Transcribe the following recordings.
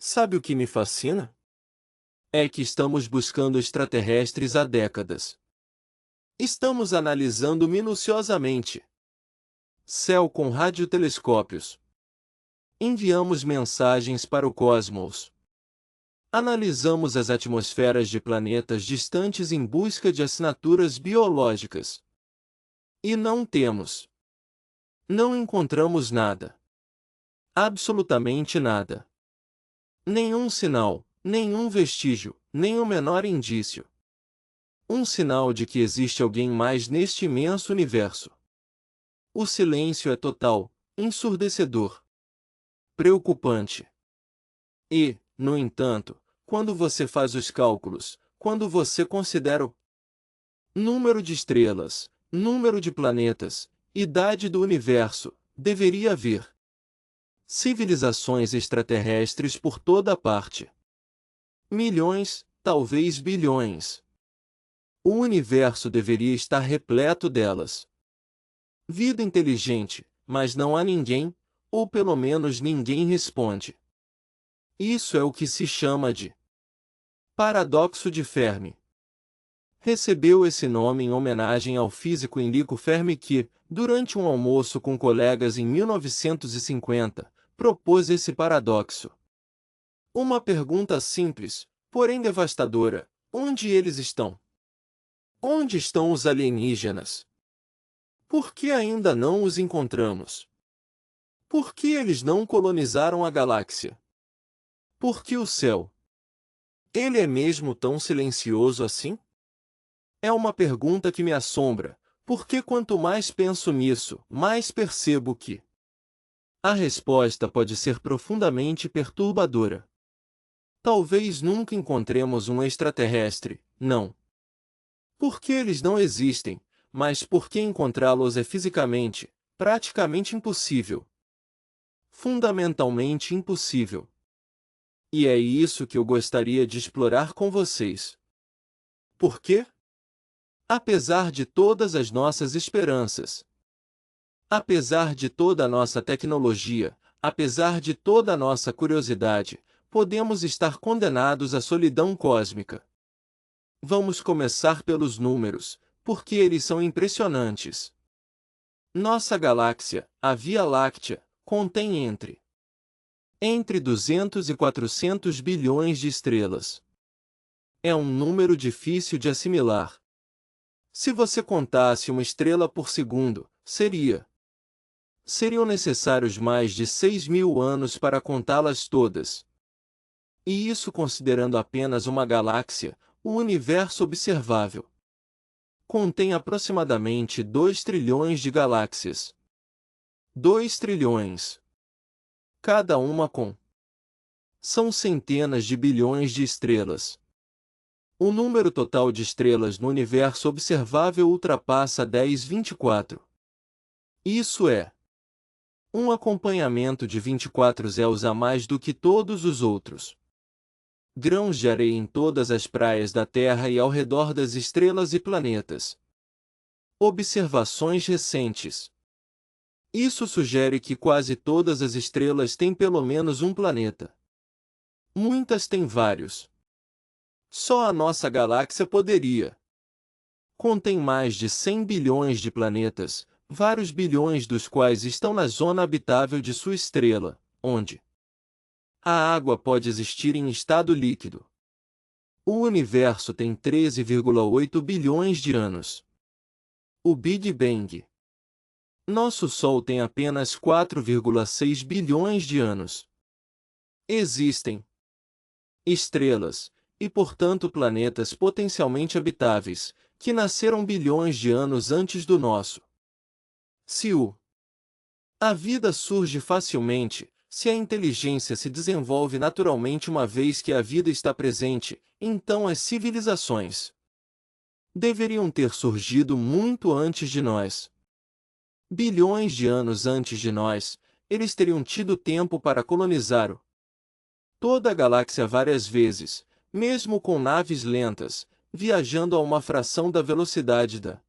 Sabe o que me fascina? É que estamos buscando extraterrestres há décadas. Estamos analisando minuciosamente céu com radiotelescópios. Enviamos mensagens para o cosmos. Analisamos as atmosferas de planetas distantes em busca de assinaturas biológicas. E não encontramos nada. Absolutamente nada. Nenhum sinal, nenhum vestígio, nem o menor indício. Um sinal de que existe alguém mais neste imenso universo. O silêncio é total, ensurdecedor, preocupante. E, no entanto, quando você faz os cálculos, quando você considera o número de estrelas, número de planetas, idade do universo, deveria haver civilizações extraterrestres por toda parte. Milhões, talvez bilhões. O universo deveria estar repleto delas. Vida inteligente, mas não há ninguém, ou pelo menos ninguém responde. Isso é o que se chama de paradoxo de Fermi. Recebeu esse nome em homenagem ao físico Enrico Fermi que, durante um almoço com colegas em 1950, propôs esse paradoxo. Uma pergunta simples, porém devastadora: onde eles estão? Onde estão os alienígenas? Por que ainda não os encontramos? Por que eles não colonizaram a galáxia? Por que o céu? Ele é mesmo tão silencioso assim? É uma pergunta que me assombra, porque quanto mais penso nisso, mais percebo que a resposta pode ser profundamente perturbadora. Talvez nunca encontremos um extraterrestre, não. Porque eles não existem, mas porque encontrá-los é fisicamente, praticamente impossível. Fundamentalmente impossível. E é isso que eu gostaria de explorar com vocês. Por quê? Apesar de todas as nossas esperanças, apesar de toda a nossa tecnologia, apesar de toda a nossa curiosidade, podemos estar condenados à solidão cósmica. Vamos começar pelos números, porque eles são impressionantes. Nossa galáxia, a Via Láctea, contém entre 200 e 400 bilhões de estrelas. É um número difícil de assimilar. Se você contasse uma estrela por segundo, seriam necessários mais de 6.000 anos para contá-las todas. E isso considerando apenas uma galáxia, o universo observável. Contém aproximadamente 2 trilhões de galáxias. 2 trilhões. Cada uma com. São centenas de bilhões de estrelas. O número total de estrelas no universo observável ultrapassa 1024. Isso é um acompanhamento de 24 céus a mais do que todos os outros. Grãos de areia em todas as praias da Terra e ao redor das estrelas e planetas. Observações recentes. Isso sugere que quase todas as estrelas têm pelo menos um planeta. Muitas têm vários. Só a nossa galáxia poderia. Contém mais de 100 bilhões de planetas, vários bilhões dos quais estão na zona habitável de sua estrela, onde a água pode existir em estado líquido. O universo tem 13,8 bilhões de anos. O Big Bang. Nosso Sol tem apenas 4,6 bilhões de anos. Existem estrelas, e portanto planetas potencialmente habitáveis, que nasceram bilhões de anos antes do nosso. Se a vida surge facilmente, se a inteligência se desenvolve naturalmente uma vez que a vida está presente, então as civilizações deveriam ter surgido muito antes de nós. Bilhões de anos antes de nós, eles teriam tido tempo para colonizar toda a galáxia várias vezes, mesmo com naves lentas, viajando a uma fração da velocidade da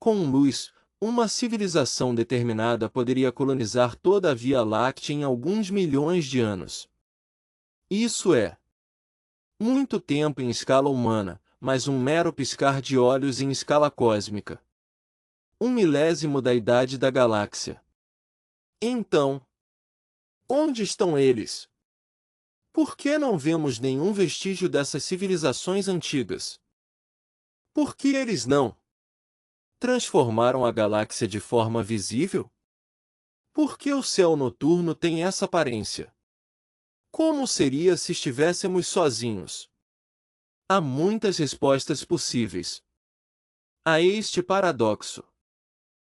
com luz. Uma civilização determinada poderia colonizar toda a Via Láctea em alguns milhões de anos. Isso é muito tempo em escala humana, mas um mero piscar de olhos em escala cósmica. 1/1000 da idade da galáxia. Então, onde estão eles? Por que não vemos nenhum vestígio dessas civilizações antigas? Por que eles não transformaram a galáxia de forma visível? Por que o céu noturno tem essa aparência? Como seria se estivéssemos sozinhos? Há muitas respostas possíveis a este paradoxo.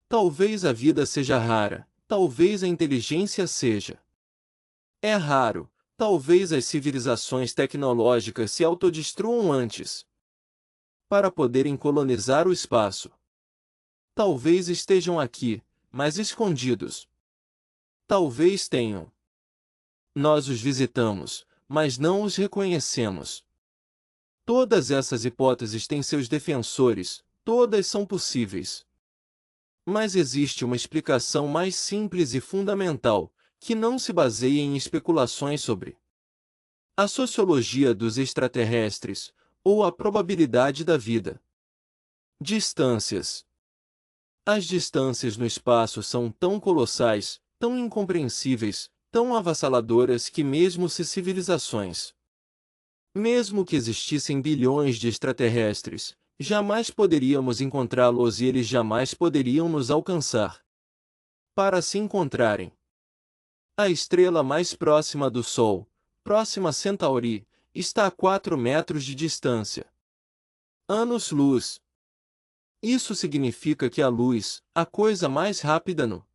Talvez a vida seja rara, talvez a inteligência seja. É raro, talvez as civilizações tecnológicas se autodestruam antes para poderem colonizar o espaço. Talvez estejam aqui, mas escondidos. Talvez tenham. Nós os visitamos, mas não os reconhecemos. Todas essas hipóteses têm seus defensores, todas são possíveis. Mas existe uma explicação mais simples e fundamental, que não se baseia em especulações sobre a sociologia dos extraterrestres, ou a probabilidade da vida. Distâncias. As distâncias no espaço são tão colossais, tão incompreensíveis, tão avassaladoras que mesmo se civilizações, mesmo que existissem bilhões de extraterrestres, jamais poderíamos encontrá-los e eles jamais poderiam nos alcançar. Para se encontrarem, a estrela mais próxima do Sol, Próxima Centauri, está a 4 metros de distância. Anos-luz. Isso significa que a luz, a coisa mais rápida no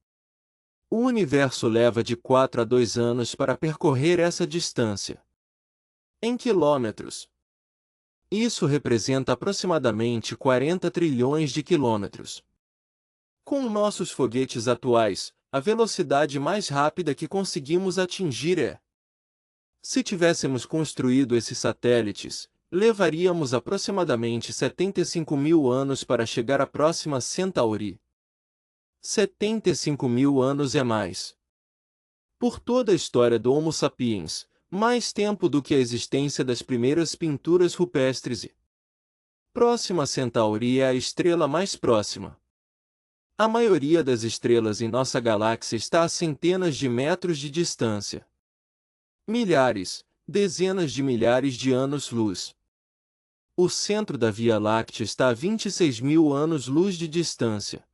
universo, leva de 4 a 2 anos para percorrer essa distância. Em quilômetros. Isso representa aproximadamente 40 trilhões de quilômetros. Com nossos foguetes atuais, a velocidade mais rápida que conseguimos atingir é. Se tivéssemos construído esses satélites, levaríamos aproximadamente 75.000 anos para chegar à Próxima Centauri. 75.000 anos é mais. Por toda a história do Homo sapiens, mais tempo do que a existência das primeiras pinturas rupestres e Próxima Centauri é a estrela mais próxima. A maioria das estrelas em nossa galáxia está a centenas de metros de distância. Milhares, dezenas de milhares de anos-luz. O centro da Via Láctea está a 26.000 anos-luz de distância.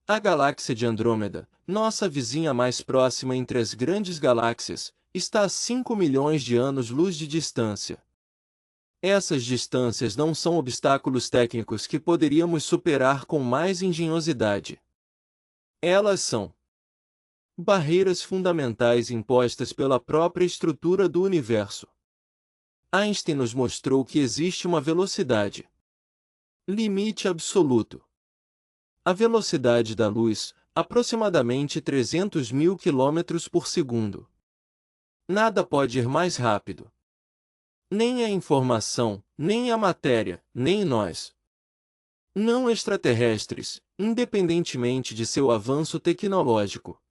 A galáxia de Andrômeda, nossa vizinha mais próxima entre as grandes galáxias, está a 5 milhões de anos-luz de distância. Essas distâncias não são obstáculos técnicos que poderíamos superar com mais engenhosidade. Elas são barreiras fundamentais impostas pela própria estrutura do universo. Einstein nos mostrou que existe uma velocidade limite absoluto. A velocidade da luz, aproximadamente 300.000 km por segundo. Nada pode ir mais rápido. Nem a informação, nem a matéria, nem nós. Não extraterrestres, independentemente de seu avanço tecnológico.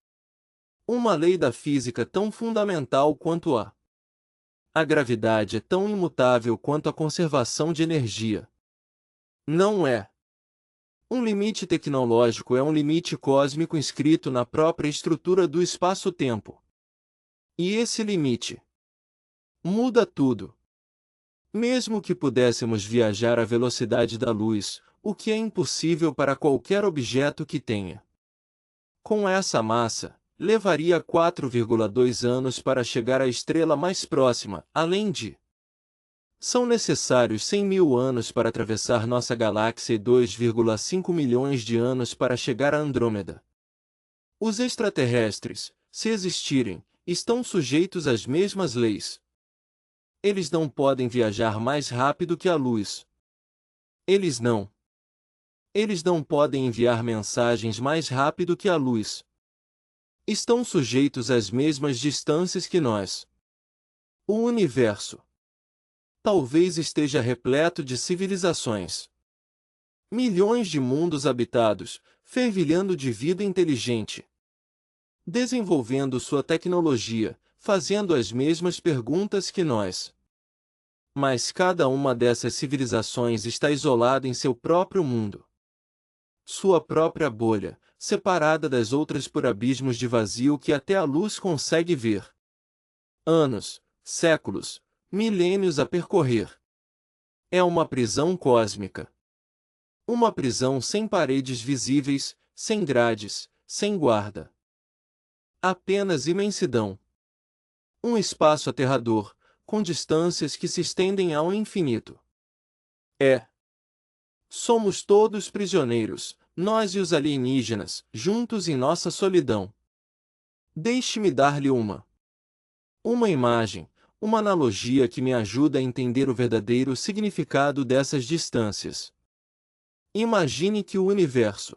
Uma lei da física tão fundamental quanto a gravidade é tão imutável quanto a conservação de energia. Não é. Um limite tecnológico é um limite cósmico inscrito na própria estrutura do espaço-tempo. E esse limite muda tudo. Mesmo que pudéssemos viajar à velocidade da luz, o que é impossível para qualquer objeto que tenha. Com essa massa, levaria 4,2 anos para chegar à estrela mais próxima, além de são necessários 100.000 anos para atravessar nossa galáxia e 2,5 milhões de anos para chegar a Andrômeda. Os extraterrestres, se existirem, estão sujeitos às mesmas leis. Eles não podem viajar mais rápido que a luz. Eles não podem enviar mensagens mais rápido que a luz. Estão sujeitos às mesmas distâncias que nós. O universo talvez esteja repleto de civilizações. Milhões de mundos habitados, fervilhando de vida inteligente. Desenvolvendo sua tecnologia, fazendo as mesmas perguntas que nós. Mas cada uma dessas civilizações está isolada em seu próprio mundo. Sua própria bolha, separada das outras por abismos de vazio que até a luz consegue ver. Anos, séculos, milênios a percorrer. É uma prisão cósmica. Uma prisão sem paredes visíveis, sem grades, sem guarda. Apenas imensidão. Um espaço aterrador, com distâncias que se estendem ao infinito. Somos todos prisioneiros, nós e os alienígenas, juntos em nossa solidão. Deixe-me dar-lhe uma imagem, uma analogia que me ajuda a entender o verdadeiro significado dessas distâncias. Imagine que o universo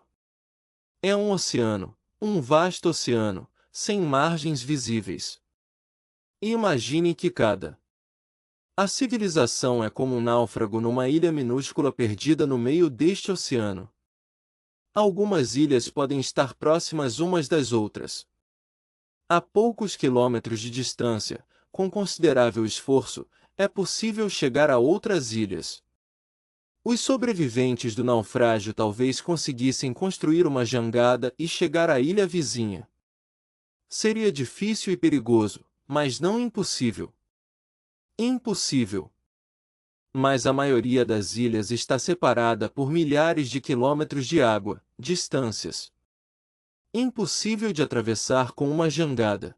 é um oceano, um vasto oceano, sem margens visíveis. Imagine que a civilização é como um náufrago numa ilha minúscula perdida no meio deste oceano. Algumas ilhas podem estar próximas umas das outras. A poucos quilômetros de distância, com considerável esforço, é possível chegar a outras ilhas. Os sobreviventes do naufrágio talvez conseguissem construir uma jangada e chegar à ilha vizinha. Seria difícil e perigoso, mas não impossível. Impossível. Mas a maioria das ilhas está separada por milhares de quilômetros de água, distâncias impossível de atravessar com uma jangada.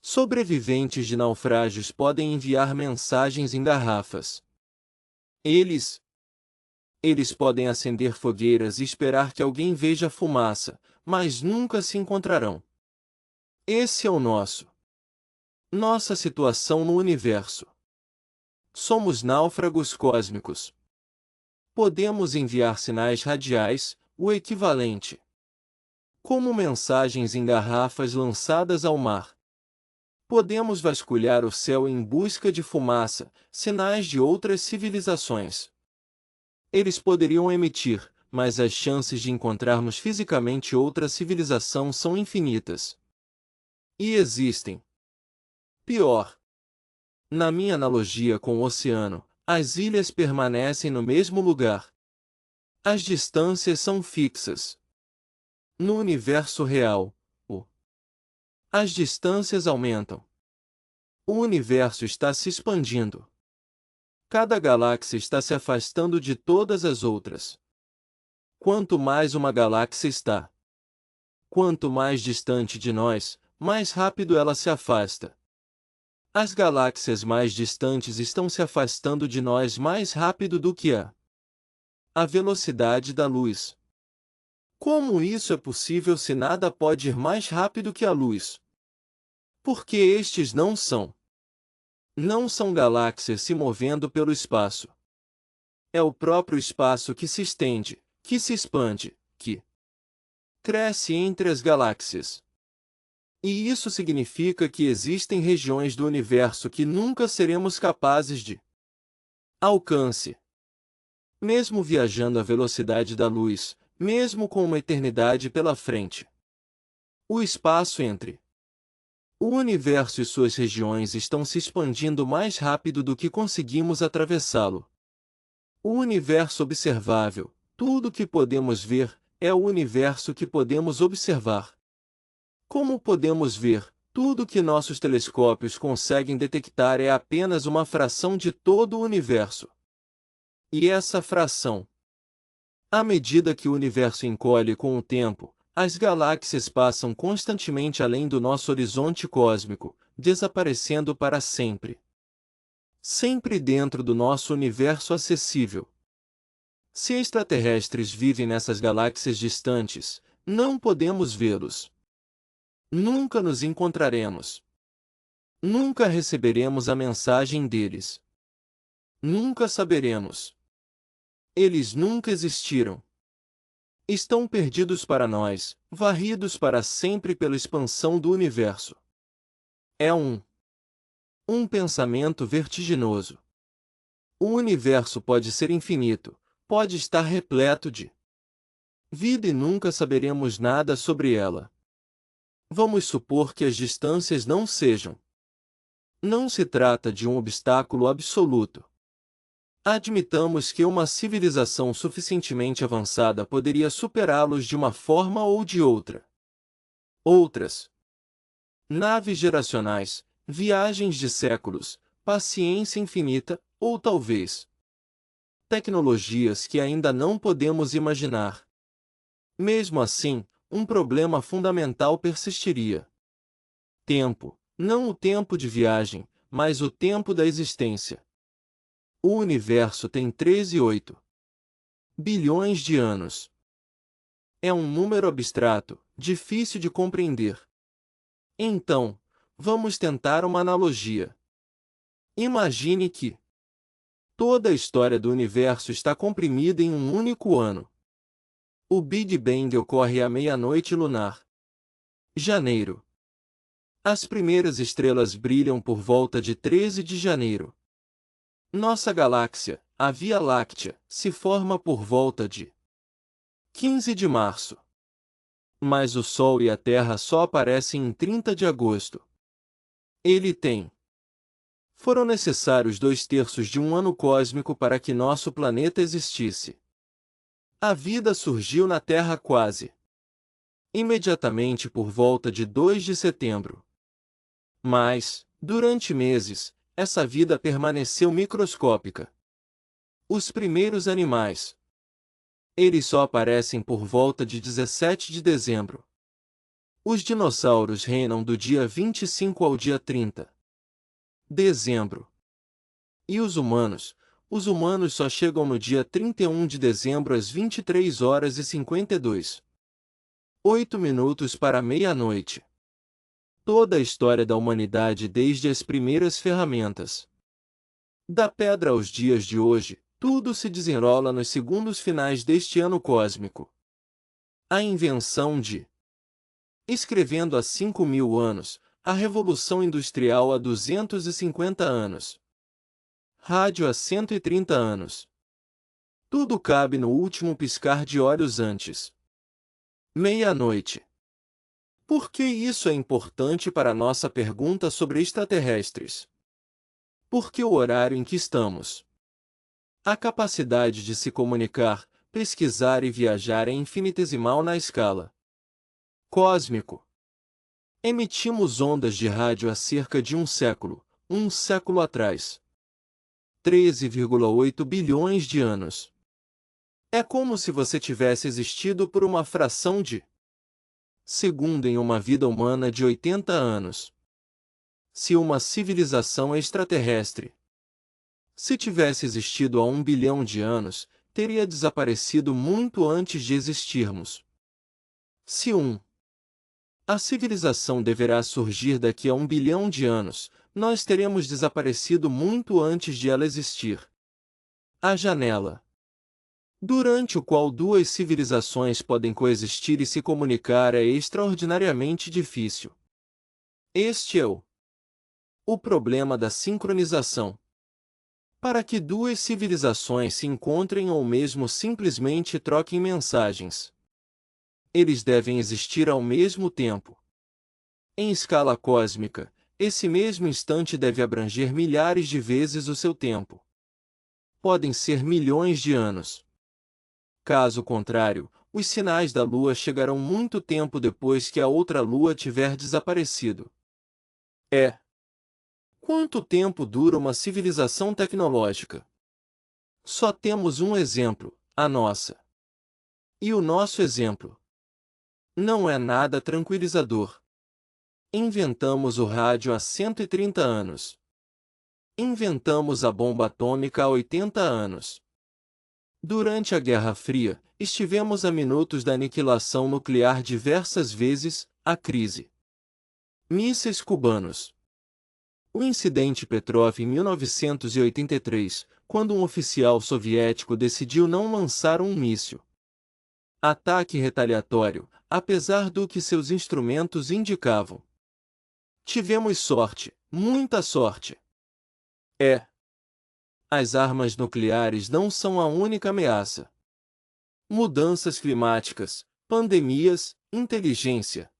Sobreviventes de naufrágios podem enviar mensagens em garrafas. Eles podem acender fogueiras e esperar que alguém veja a fumaça, mas nunca se encontrarão. Esse é nossa situação no universo. Somos náufragos cósmicos. Podemos enviar sinais radiais, o equivalente, como mensagens em garrafas lançadas ao mar. Podemos vasculhar o céu em busca de fumaça, sinais de outras civilizações. Eles poderiam emitir, mas as chances de encontrarmos fisicamente outra civilização são infinitas. E existem. Pior. Na minha analogia com o oceano, as ilhas permanecem no mesmo lugar. As distâncias são fixas. No universo real, as distâncias aumentam. O universo está se expandindo. Cada galáxia está se afastando de todas as outras. Quanto mais uma galáxia está, quanto mais distante de nós, mais rápido ela se afasta. As galáxias mais distantes estão se afastando de nós mais rápido do que a velocidade da luz. Como isso é possível se nada pode ir mais rápido que a luz? Porque estes não são galáxias se movendo pelo espaço. É o próprio espaço que se estende, que se expande, que cresce entre as galáxias. E isso significa que existem regiões do universo que nunca seremos capazes de alcance. Mesmo viajando à velocidade da luz, mesmo com uma eternidade pela frente. O espaço entre o universo e suas regiões estão se expandindo mais rápido do que conseguimos atravessá-lo. O universo observável, tudo o que podemos ver, é o universo que podemos observar. Como podemos ver, tudo que nossos telescópios conseguem detectar é apenas uma fração de todo o universo. E essa fração, à medida que o universo encolhe com o tempo, as galáxias passam constantemente além do nosso horizonte cósmico, desaparecendo para sempre. Sempre dentro do nosso universo acessível. Se extraterrestres vivem nessas galáxias distantes, não podemos vê-los. Nunca nos encontraremos. Nunca receberemos a mensagem deles. Nunca saberemos. Eles nunca existiram. Estão perdidos para nós, varridos para sempre pela expansão do universo. É um pensamento vertiginoso. O universo pode ser infinito, pode estar repleto de vida e nunca saberemos nada sobre ela. Vamos supor que as distâncias não sejam. Não se trata de um obstáculo absoluto. Admitamos que uma civilização suficientemente avançada poderia superá-los de uma forma ou de outra. Outras. Naves geracionais, viagens de séculos, paciência infinita, ou talvez tecnologias que ainda não podemos imaginar. Mesmo assim, um problema fundamental persistiria. Tempo. Não o tempo de viagem, mas o tempo da existência. O universo tem 13,8 bilhões de anos. É um número abstrato, difícil de compreender. Então, vamos tentar uma analogia. Imagine que toda a história do universo está comprimida em um único ano. O Big Bang ocorre à meia-noite lunar. Janeiro. As primeiras estrelas brilham por volta de 13 de janeiro. Nossa galáxia, a Via Láctea, se forma por volta de 15 de março. Mas o Sol e a Terra só aparecem em 30 de agosto. Ele tem. Foram necessários 2/3 de um ano cósmico para que nosso planeta existisse. A vida surgiu na Terra quase imediatamente por volta de 2 de setembro. Mas, durante meses, essa vida permaneceu microscópica. Os primeiros animais. Eles só aparecem por volta de 17 de dezembro. Os dinossauros reinam do dia 25 ao dia 30. Dezembro. E os humanos? Os humanos só chegam no dia 31 de dezembro às 23 horas e 52. 8 minutos para meia-noite. Toda a história da humanidade desde as primeiras ferramentas. Da pedra aos dias de hoje, tudo se desenrola nos segundos finais deste ano cósmico. A invenção de escrevendo há 5.000 anos, a Revolução Industrial há 250 anos. Rádio há 130 anos. Tudo cabe no último piscar de olhos antes. Meia-noite. Por que isso é importante para nossa pergunta sobre extraterrestres? Porque o horário em que estamos. A capacidade de se comunicar, pesquisar e viajar é infinitesimal na escala cósmico. Emitimos ondas de rádio há cerca de um século atrás. 13,8 bilhões de anos. É como se você tivesse existido por uma fração de segundo em uma vida humana de 80 anos. Se uma civilização extraterrestre se tivesse existido há 1 bilhão de anos, teria desaparecido muito antes de existirmos. Se a civilização deverá surgir daqui a 1 bilhão de anos, nós teremos desaparecido muito antes de ela existir. A janela durante o qual duas civilizações podem coexistir e se comunicar é extraordinariamente difícil. Este é o problema da sincronização. Para que duas civilizações se encontrem ou mesmo simplesmente troquem mensagens, eles devem existir ao mesmo tempo. Em escala cósmica, esse mesmo instante deve abranger milhares de vezes o seu tempo. Podem ser milhões de anos. Caso contrário, os sinais da Lua chegarão muito tempo depois que a outra Lua tiver desaparecido. Quanto tempo dura uma civilização tecnológica? Só temos um exemplo, a nossa. E o nosso exemplo não é nada tranquilizador. Inventamos o rádio há 130 anos. Inventamos a bomba atômica há 80 anos. Durante a Guerra Fria, estivemos a minutos da aniquilação nuclear diversas vezes, a crise. Mísseis cubanos. O incidente Petrov em 1983, quando um oficial soviético decidiu não lançar um míssil. Ataque retaliatório, apesar do que seus instrumentos indicavam. Tivemos sorte, muita sorte. As armas nucleares não são a única ameaça. Mudanças climáticas, pandemias, inteligência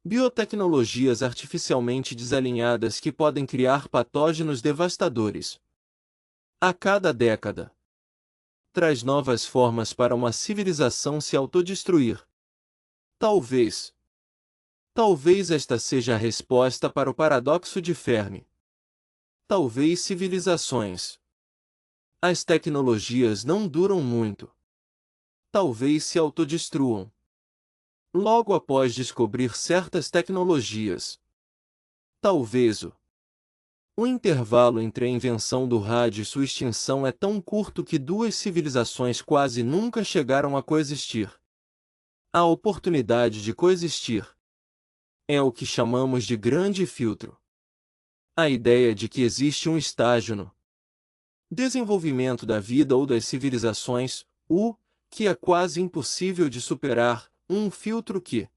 Biotecnologias artificialmente desalinhadas que podem criar patógenos devastadores. A cada década, traz novas formas para uma civilização se autodestruir. Talvez. Talvez esta seja a resposta para o paradoxo de Fermi. Talvez civilizações. As tecnologias não duram muito. Talvez se autodestruam logo após descobrir certas tecnologias. Talvez o intervalo entre a invenção do rádio e sua extinção é tão curto que duas civilizações quase nunca chegaram a coexistir. A oportunidade de coexistir é o que chamamos de grande filtro. A ideia de que existe um estágio no desenvolvimento da vida ou das civilizações, que é quase impossível de superar, um filtro que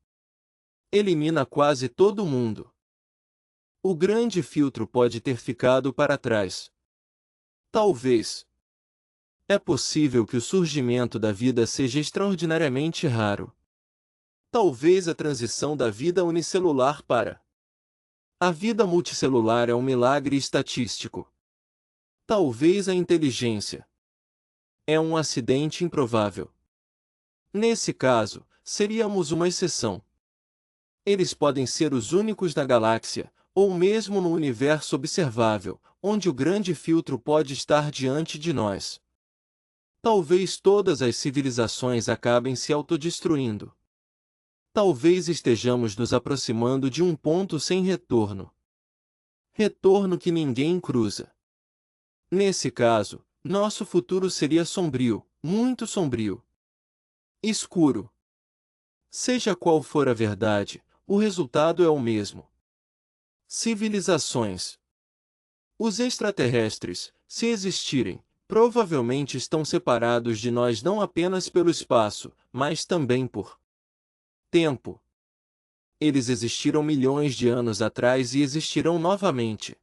elimina quase todo mundo. O grande filtro pode ter ficado para trás. Talvez. É possível que o surgimento da vida seja extraordinariamente raro. Talvez a transição da vida unicelular para a vida multicelular é um milagre estatístico. Talvez a inteligência é um acidente improvável. Nesse caso, seríamos uma exceção. Eles podem ser os únicos na galáxia, ou mesmo no universo observável, onde o grande filtro pode estar diante de nós. Talvez todas as civilizações acabem se autodestruindo. Talvez estejamos nos aproximando de um ponto sem retorno. Retorno que ninguém cruza. Nesse caso, nosso futuro seria sombrio, muito sombrio. Escuro. Seja qual for a verdade, o resultado é o mesmo. Civilizações. Os extraterrestres, se existirem, provavelmente estão separados de nós não apenas pelo espaço, mas também por tempo. Eles existiram milhões de anos atrás e existirão novamente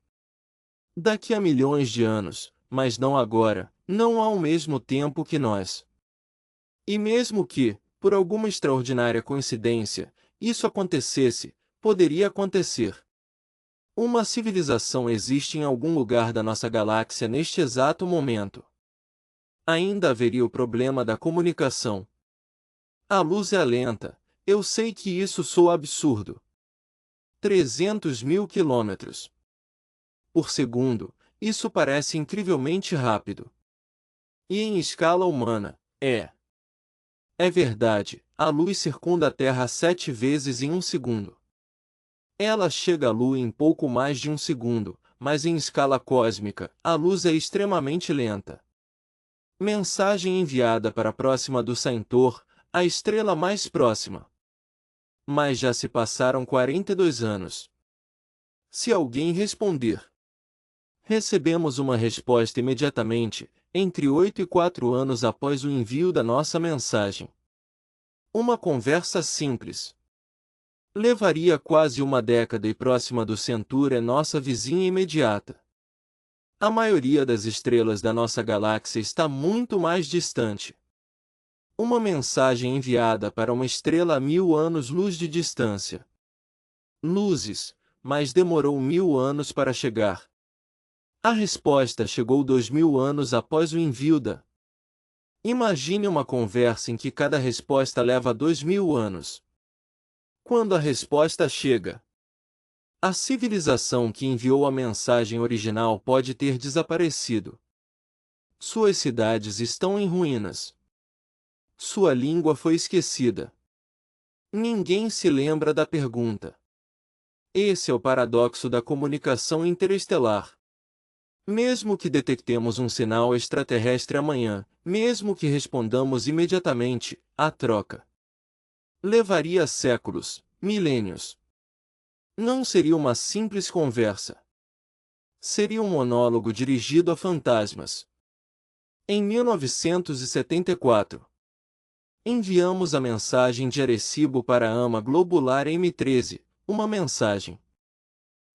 daqui a milhões de anos, mas não agora, não ao mesmo tempo que nós. E mesmo que, por alguma extraordinária coincidência, isso acontecesse, poderia acontecer. Uma civilização existe em algum lugar da nossa galáxia neste exato momento. Ainda haveria o problema da comunicação. A luz é lenta, eu sei que isso soa absurdo. 300.000 quilômetros por segundo, isso parece incrivelmente rápido. E em escala humana, é verdade, a luz circunda a Terra 7 vezes em um segundo. Ela chega à Lua em pouco mais de um segundo, mas em escala cósmica, a luz é extremamente lenta. Mensagem enviada para próxima do Centaur, a estrela mais próxima. Mas já se passaram 42 anos. Se alguém responder, recebemos uma resposta imediatamente, entre 8 e 4 anos após o envio da nossa mensagem. Uma conversa simples. Levaria quase uma década e próxima do Centaur é nossa vizinha imediata. A maioria das estrelas da nossa galáxia está muito mais distante. Uma mensagem enviada para uma estrela a 1000 anos-luz de distância. Luzes, mas demorou 1000 anos para chegar. A resposta chegou 2000 anos após o envio da. Imagine uma conversa em que cada resposta leva 2000 anos. Quando a resposta chega, a civilização que enviou a mensagem original pode ter desaparecido. Suas cidades estão em ruínas. Sua língua foi esquecida. Ninguém se lembra da pergunta. Esse é o paradoxo da comunicação interestelar. Mesmo que detectemos um sinal extraterrestre amanhã, mesmo que respondamos imediatamente, a troca levaria séculos, milênios. Não seria uma simples conversa. Seria um monólogo dirigido a fantasmas. Em 1974, enviamos a mensagem de Arecibo para a ama globular M13, uma mensagem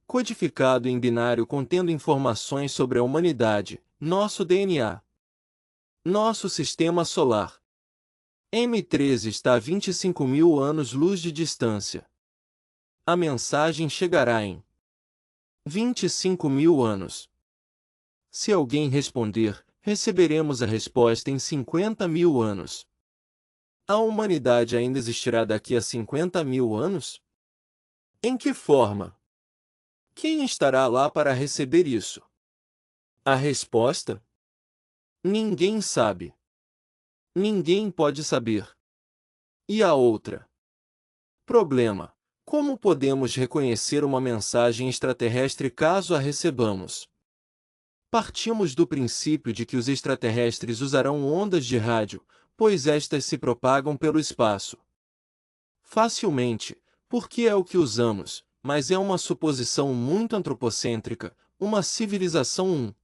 codificado em binário contendo informações sobre a humanidade, nosso DNA, nosso sistema solar. M13 está a 25.000 anos-luz de distância. A mensagem chegará em 25.000 anos. Se alguém responder, receberemos a resposta em 50.000 anos. A humanidade ainda existirá daqui a 50.000 anos? Em que forma? Quem estará lá para receber isso? A resposta? Ninguém sabe. Ninguém pode saber. E a outra? Problema: como podemos reconhecer uma mensagem extraterrestre caso a recebamos? Partimos do princípio de que os extraterrestres usarão ondas de rádio, pois estas se propagam pelo espaço. Facilmente, porque é o que usamos, mas é uma suposição muito antropocêntrica, uma civilização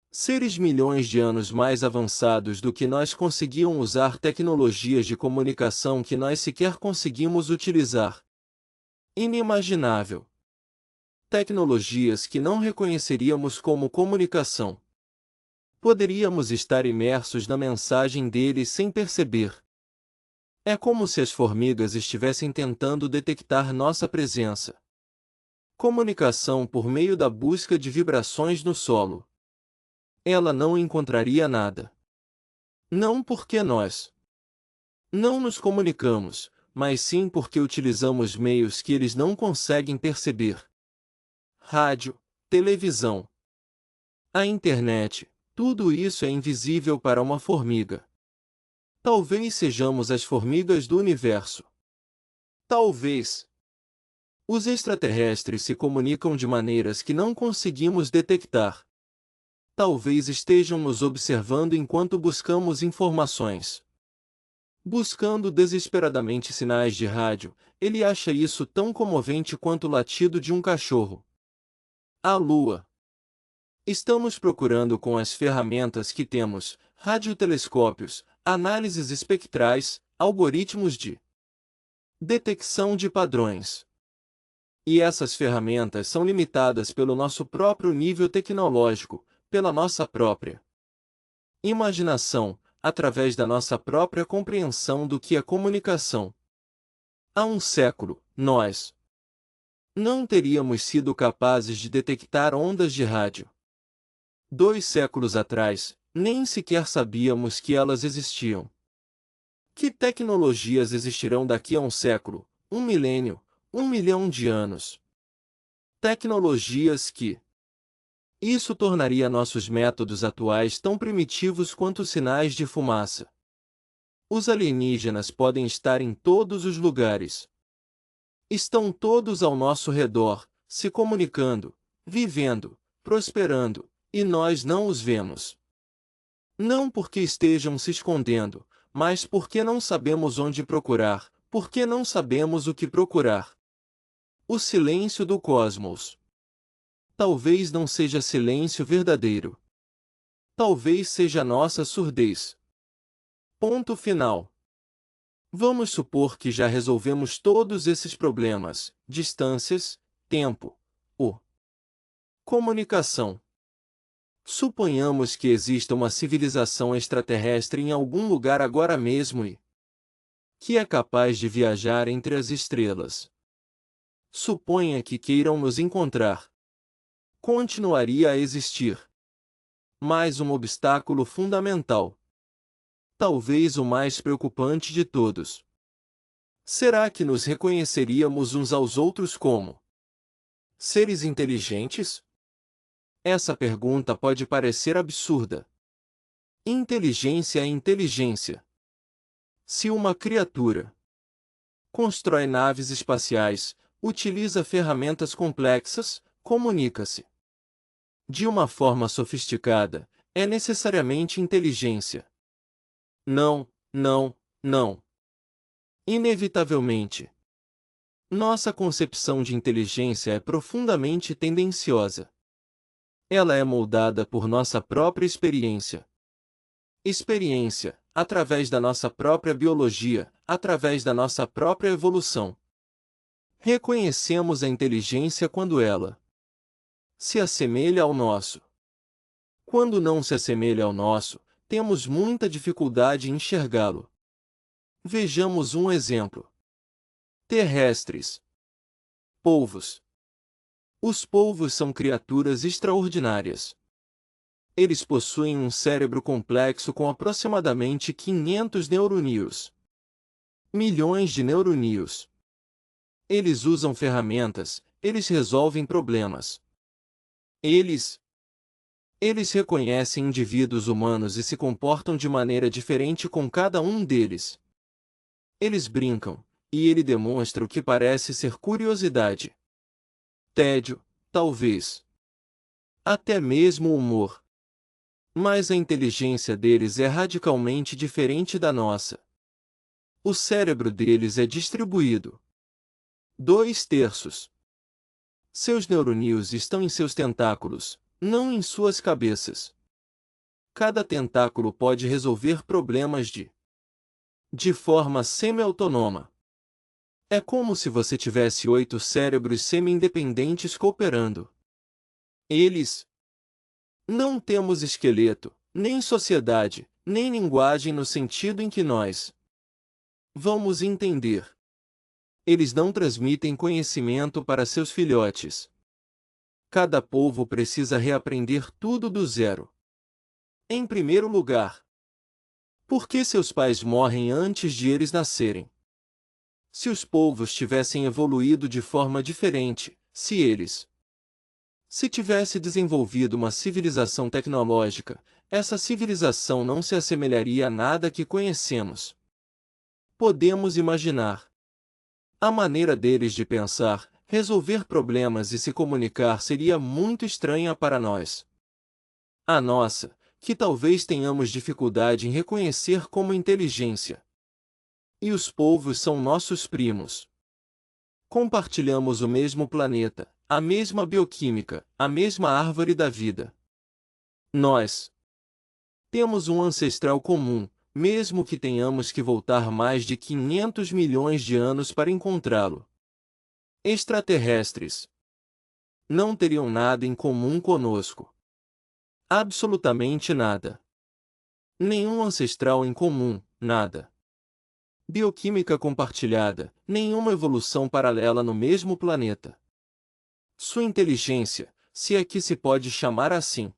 seres milhões de anos mais avançados do que nós conseguiam usar tecnologias de comunicação que nós sequer conseguimos utilizar. Inimaginável. Tecnologias que não reconheceríamos como comunicação. Poderíamos estar imersos na mensagem deles sem perceber. É como se as formigas estivessem tentando detectar nossa presença. Comunicação por meio da busca de vibrações no solo. Ela não encontraria nada. Não porque nós não nos comunicamos, mas sim porque utilizamos meios que eles não conseguem perceber. Rádio, televisão, a internet, tudo isso é invisível para uma formiga. Talvez sejamos as formigas do universo. Talvez. Os extraterrestres se comunicam de maneiras que não conseguimos detectar. Talvez estejam nos observando enquanto buscamos informações. Buscando desesperadamente sinais de rádio, ele acha isso tão comovente quanto o latido de um cachorro. A Lua. Estamos procurando com as ferramentas que temos, radiotelescópios, análises espectrais, algoritmos de detecção de padrões. E essas ferramentas são limitadas pelo nosso próprio nível tecnológico, pela nossa própria imaginação, através da nossa própria compreensão do que é comunicação. Há um século, nós não teríamos sido capazes de detectar ondas de rádio. 2 séculos atrás, nem sequer sabíamos que elas existiam. Que tecnologias existirão daqui a um século, 1 milênio, 1 milhão de anos? Tecnologias que isso tornaria nossos métodos atuais tão primitivos quanto sinais de fumaça. Os alienígenas podem estar em todos os lugares. Estão todos ao nosso redor, se comunicando, vivendo, prosperando, e nós não os vemos. Não porque estejam se escondendo, mas porque não sabemos onde procurar, porque não sabemos o que procurar. O silêncio do cosmos. Talvez não seja silêncio verdadeiro. Talvez seja nossa surdez. Ponto final. Vamos supor que já resolvemos todos esses problemas: distâncias, tempo, comunicação. Suponhamos que exista uma civilização extraterrestre em algum lugar agora mesmo e que é capaz de viajar entre as estrelas. Suponha que queiram nos encontrar. Continuaria a existir mais um obstáculo fundamental. Talvez o mais preocupante de todos. Será que nos reconheceríamos uns aos outros como seres inteligentes? Essa pergunta pode parecer absurda. Inteligência é inteligência. Se uma criatura constrói naves espaciais, utiliza ferramentas complexas, comunica-se de uma forma sofisticada, é necessariamente inteligência. Não, não, não. Inevitavelmente. Nossa concepção de inteligência é profundamente tendenciosa. Ela é moldada por nossa própria experiência. Experiência, através da nossa própria biologia, através da nossa própria evolução. Reconhecemos a inteligência quando ela se assemelha ao nosso. Quando não se assemelha ao nosso, temos muita dificuldade em enxergá-lo. Vejamos um exemplo. Terrestres. Polvos. Os polvos são criaturas extraordinárias. Eles possuem um cérebro complexo com aproximadamente 500 neurônios. Milhões de neurônios. Eles usam ferramentas, eles resolvem problemas. Eles reconhecem indivíduos humanos e se comportam de maneira diferente com cada um deles. Eles brincam, e ele demonstra o que parece ser curiosidade. Tédio, talvez. Até mesmo humor. Mas a inteligência deles é radicalmente diferente da nossa. O cérebro deles é distribuído. 2/3. Seus neurônios estão em seus tentáculos, não em suas cabeças. Cada tentáculo pode resolver problemas de forma semi-autônoma. É como se você tivesse 8 cérebros semi-independentes cooperando. Não temos esqueleto, nem sociedade, nem linguagem no sentido em que nós vamos entender. Eles não transmitem conhecimento para seus filhotes. Cada polvo precisa reaprender tudo do zero. Em primeiro lugar, por que seus pais morrem antes de eles nascerem? Se os polvos tivessem evoluído de forma diferente, se tivesse desenvolvido uma civilização tecnológica, essa civilização não se assemelharia a nada que conhecemos. Podemos imaginar. A maneira deles de pensar, resolver problemas e se comunicar seria muito estranha para nós. A nossa, que talvez tenhamos dificuldade em reconhecer como inteligência. E os polvos são nossos primos. Compartilhamos o mesmo planeta, a mesma bioquímica, a mesma árvore da vida. Nós temos um ancestral comum, mesmo que tenhamos que voltar mais de 500 milhões de anos para encontrá-lo. Extraterrestres não teriam nada em comum conosco. Absolutamente nada. Nenhum ancestral em comum, nada. Bioquímica compartilhada, nenhuma evolução paralela no mesmo planeta. Sua inteligência, se é que se pode chamar assim.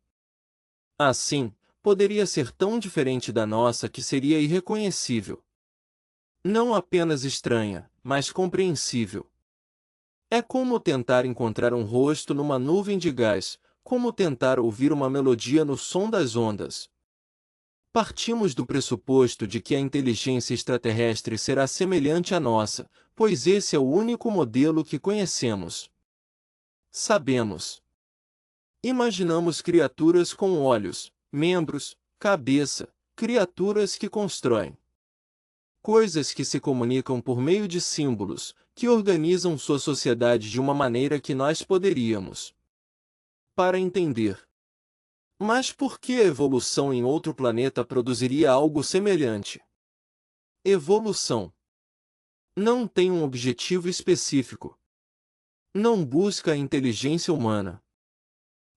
Assim, poderia ser tão diferente da nossa que seria irreconhecível. Não apenas estranha, mas compreensível. É como tentar encontrar um rosto numa nuvem de gás, como tentar ouvir uma melodia no som das ondas. Partimos do pressuposto de que a inteligência extraterrestre será semelhante à nossa, pois esse é o único modelo que conhecemos. Sabemos. Imaginamos criaturas com olhos, membros, cabeça, criaturas que constroem coisas que se comunicam por meio de símbolos, que organizam sua sociedade de uma maneira que nós poderíamos para entender. Mas por que a evolução em outro planeta produziria algo semelhante? Evolução não tem um objetivo específico. Não busca a inteligência humana.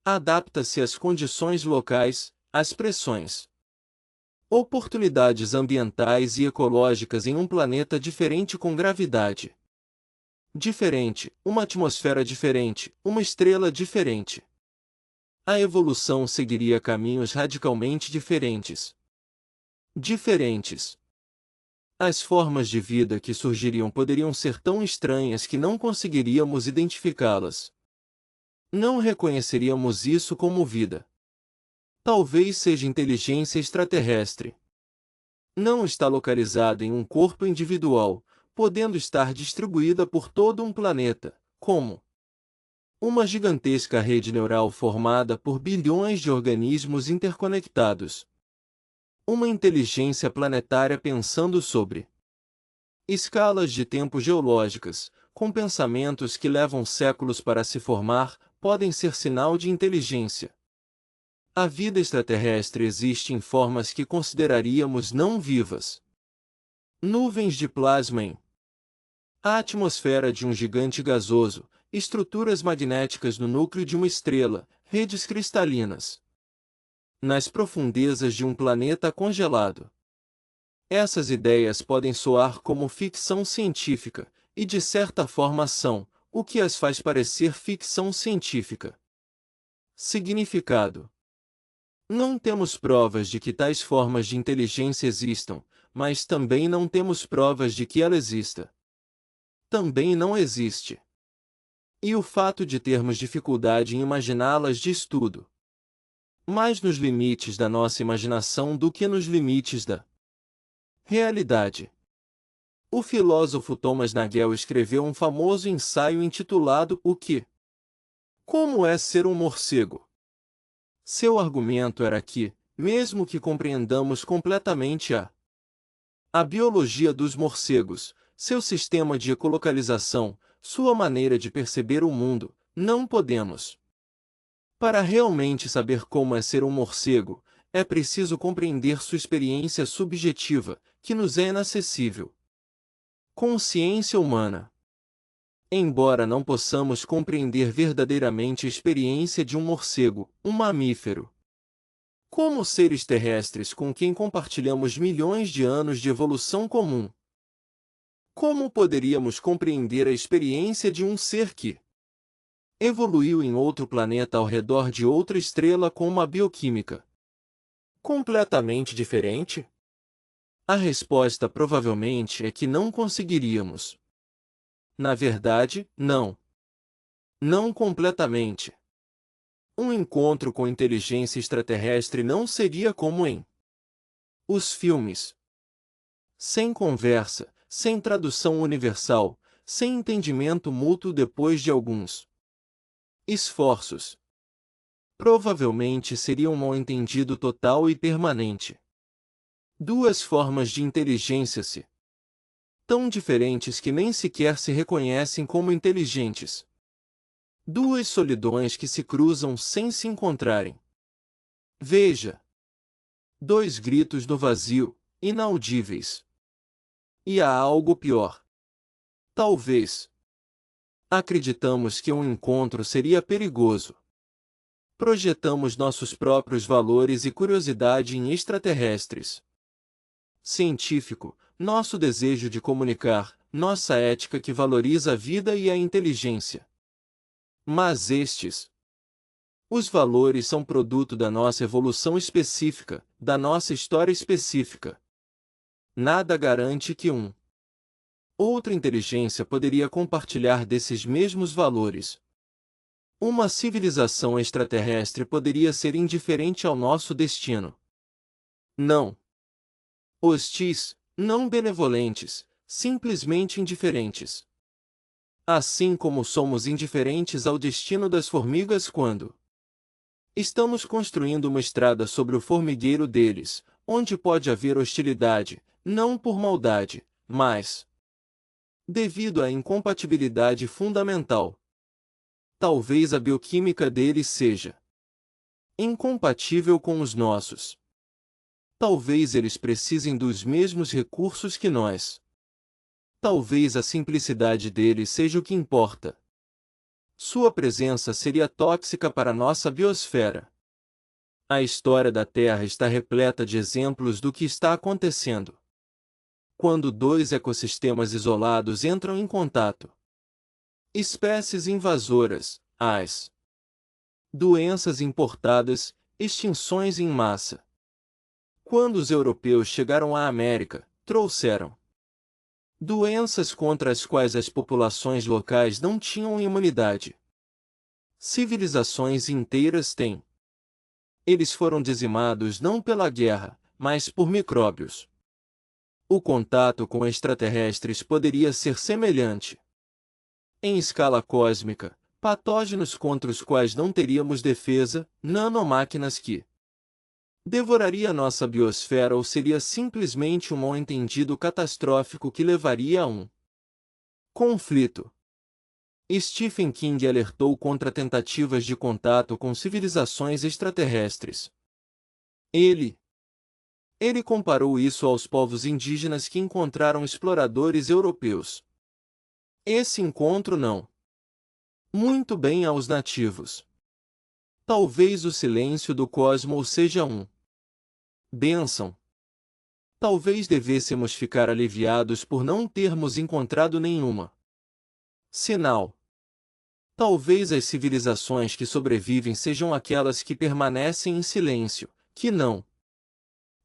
Adapta-se às condições locais, às pressões, oportunidades ambientais e ecológicas em um planeta diferente com gravidade diferente, uma atmosfera diferente, uma estrela diferente. A evolução seguiria caminhos radicalmente diferentes. As formas de vida que surgiriam poderiam ser tão estranhas que não conseguiríamos identificá-las. Não reconheceríamos isso como vida. Talvez seja inteligência extraterrestre. Não está localizada em um corpo individual, podendo estar distribuída por todo um planeta, como uma gigantesca rede neural formada por bilhões de organismos interconectados. Uma inteligência planetária pensando sobre escalas de tempo geológicas, com pensamentos que levam séculos para se formar, podem ser sinal de inteligência. A vida extraterrestre existe em formas que consideraríamos não vivas. Nuvens de plasma a atmosfera de um gigante gasoso, estruturas magnéticas no núcleo de uma estrela, redes cristalinas nas profundezas de um planeta congelado. Essas ideias podem soar como ficção científica, e de certa forma são, o que as faz parecer ficção científica. Significado: não temos provas de que tais formas de inteligência existam, mas também não temos provas de que ela exista. Também não existe. E o fato de termos dificuldade em imaginá-las diz tudo. Mais nos limites da nossa imaginação do que nos limites da realidade. O filósofo Thomas Nagel escreveu um famoso ensaio intitulado O que? Como é ser um morcego? Seu argumento era que, mesmo que compreendamos completamente a biologia dos morcegos, seu sistema de ecolocalização, sua maneira de perceber o mundo, não podemos. Para realmente saber como é ser um morcego, é preciso compreender sua experiência subjetiva, que nos é inacessível. Consciência humana. Embora não possamos compreender verdadeiramente a experiência de um morcego, um mamífero, como seres terrestres com quem compartilhamos milhões de anos de evolução comum, como poderíamos compreender a experiência de um ser que evoluiu em outro planeta ao redor de outra estrela com uma bioquímica completamente diferente? A resposta provavelmente é que não conseguiríamos. Na verdade, não. Não completamente. Um encontro com inteligência extraterrestre não seria como em os filmes. Sem conversa, sem tradução universal, sem entendimento mútuo depois de alguns esforços. Provavelmente seria um mal-entendido total e permanente. Duas formas de inteligência tão diferentes que nem sequer se reconhecem como inteligentes. Duas solidões que se cruzam sem se encontrarem. Veja. Dois gritos no vazio, inaudíveis. E há algo pior. Talvez. Acreditamos que um encontro seria perigoso. Projetamos nossos próprios valores e curiosidade em extraterrestres. Científico, nosso desejo de comunicar, nossa ética que valoriza a vida e a inteligência. Mas os valores são produto da nossa evolução específica, da nossa história específica. Nada garante que outra inteligência poderia compartilhar desses mesmos valores. Uma civilização extraterrestre poderia ser indiferente ao nosso destino. Não. Hostis, não benevolentes, simplesmente indiferentes. Assim como somos indiferentes ao destino das formigas quando estamos construindo uma estrada sobre o formigueiro deles, onde pode haver hostilidade, não por maldade, mas devido à incompatibilidade fundamental. Talvez a bioquímica deles seja incompatível com os nossos. Talvez eles precisem dos mesmos recursos que nós. Talvez a simplicidade deles seja o que importa. Sua presença seria tóxica para nossa biosfera. A história da Terra está repleta de exemplos do que está acontecendo. Quando dois ecossistemas isolados entram em contato. Espécies invasoras, as doenças importadas, extinções em massa. Quando os europeus chegaram à América, trouxeram doenças contra as quais as populações locais não tinham imunidade. Civilizações inteiras têm. Eles foram dizimados não pela guerra, mas por micróbios. O contato com extraterrestres poderia ser semelhante. Em escala cósmica, patógenos contra os quais não teríamos defesa, nanomáquinas que devoraria nossa biosfera ou seria simplesmente um mal-entendido catastrófico que levaria a conflito. Stephen King alertou contra tentativas de contato com civilizações extraterrestres. Ele comparou isso aos povos indígenas que encontraram exploradores europeus. Esse encontro não muito bem aos nativos. Talvez o silêncio do cosmos seja bênção. Talvez devêssemos ficar aliviados por não termos encontrado nenhuma sinal. Talvez as civilizações que sobrevivem sejam aquelas que permanecem em silêncio, que não.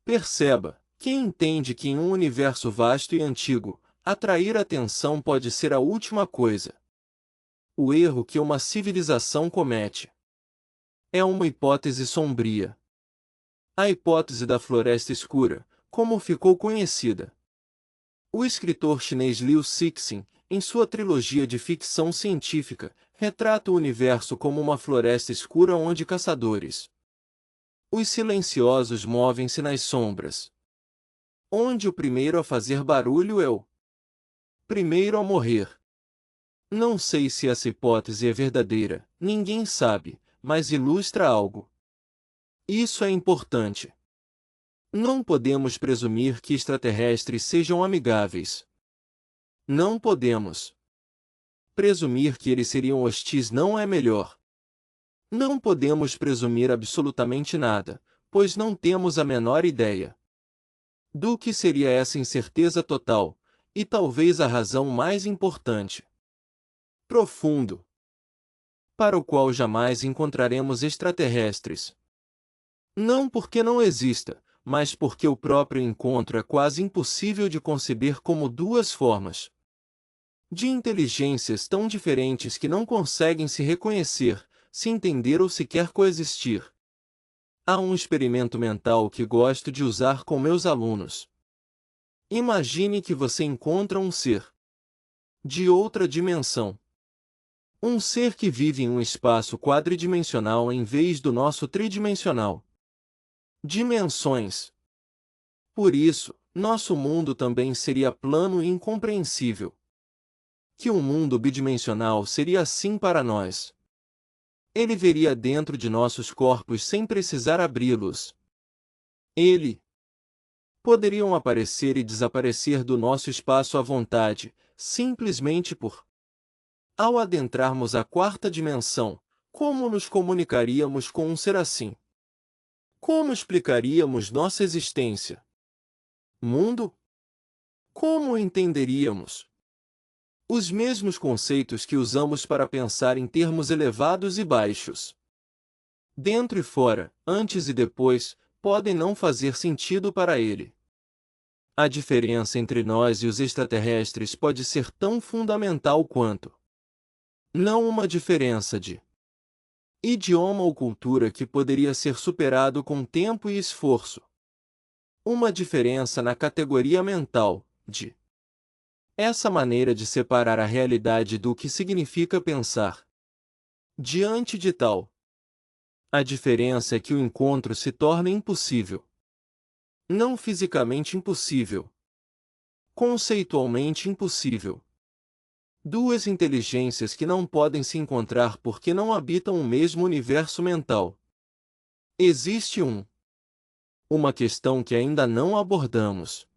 Perceba, quem entende que em um universo vasto e antigo, atrair atenção pode ser a última coisa. O erro que uma civilização comete é uma hipótese sombria. A hipótese da floresta escura, como ficou conhecida. O escritor chinês Liu Cixin, em sua trilogia de ficção científica, retrata o universo como uma floresta escura onde caçadores, os silenciosos, movem-se nas sombras. Onde o primeiro a fazer barulho é o primeiro a morrer. Não sei se essa hipótese é verdadeira, ninguém sabe, mas ilustra algo. Isso é importante. Não podemos presumir que extraterrestres sejam amigáveis. Não podemos presumir que eles seriam hostis, não é melhor. Não podemos presumir absolutamente nada, pois não temos a menor ideia do que seria essa incerteza total, e talvez a razão mais importante, profundo, para o qual jamais encontraremos extraterrestres. Não porque não exista, mas porque o próprio encontro é quase impossível de conceber como duas formas de inteligências tão diferentes que não conseguem se reconhecer, se entender ou sequer coexistir. Há um experimento mental que gosto de usar com meus alunos. Imagine que você encontra um ser de outra dimensão. Um ser que vive em um espaço quadridimensional em vez do nosso tridimensional. Dimensões. Por isso, nosso mundo também seria plano e incompreensível. Que um mundo bidimensional seria assim para nós. Ele veria dentro de nossos corpos sem precisar abri-los. Poderiam aparecer e desaparecer do nosso espaço à vontade, simplesmente por. Ao adentrarmos a quarta dimensão, como nos comunicaríamos com um ser assim? Como explicaríamos nossa existência? Mundo? Como o entenderíamos? Os mesmos conceitos que usamos para pensar em termos elevados e baixos, dentro e fora, antes e depois, podem não fazer sentido para ele. A diferença entre nós e os extraterrestres pode ser tão fundamental quanto. Não uma diferença de idioma ou cultura que poderia ser superado com tempo e esforço. Uma diferença na categoria mental, de essa maneira de separar a realidade do que significa pensar. Diante de tal, a diferença é que o encontro se torna impossível. Não fisicamente impossível. Conceitualmente impossível. Duas inteligências que não podem se encontrar porque não habitam o mesmo universo mental. Existe uma questão que ainda não abordamos.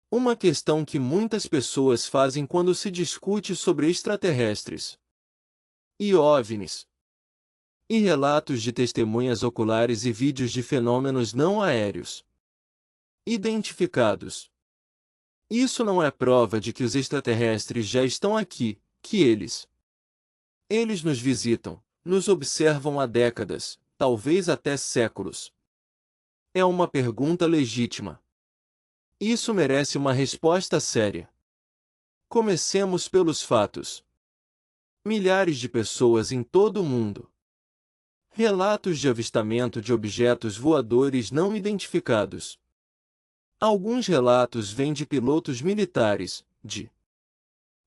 Uma questão que muitas pessoas fazem quando se discute sobre extraterrestres e OVNIs, e relatos de testemunhas oculares e vídeos de fenômenos não aéreos identificados. Isso não é prova de que os extraterrestres já estão aqui, que eles nos visitam, nos observam há décadas, talvez até séculos. É uma pergunta legítima. Isso merece uma resposta séria. Comecemos pelos fatos. Milhares de pessoas em todo o mundo. Relatos de avistamento de objetos voadores não identificados. Alguns relatos vêm de pilotos militares, de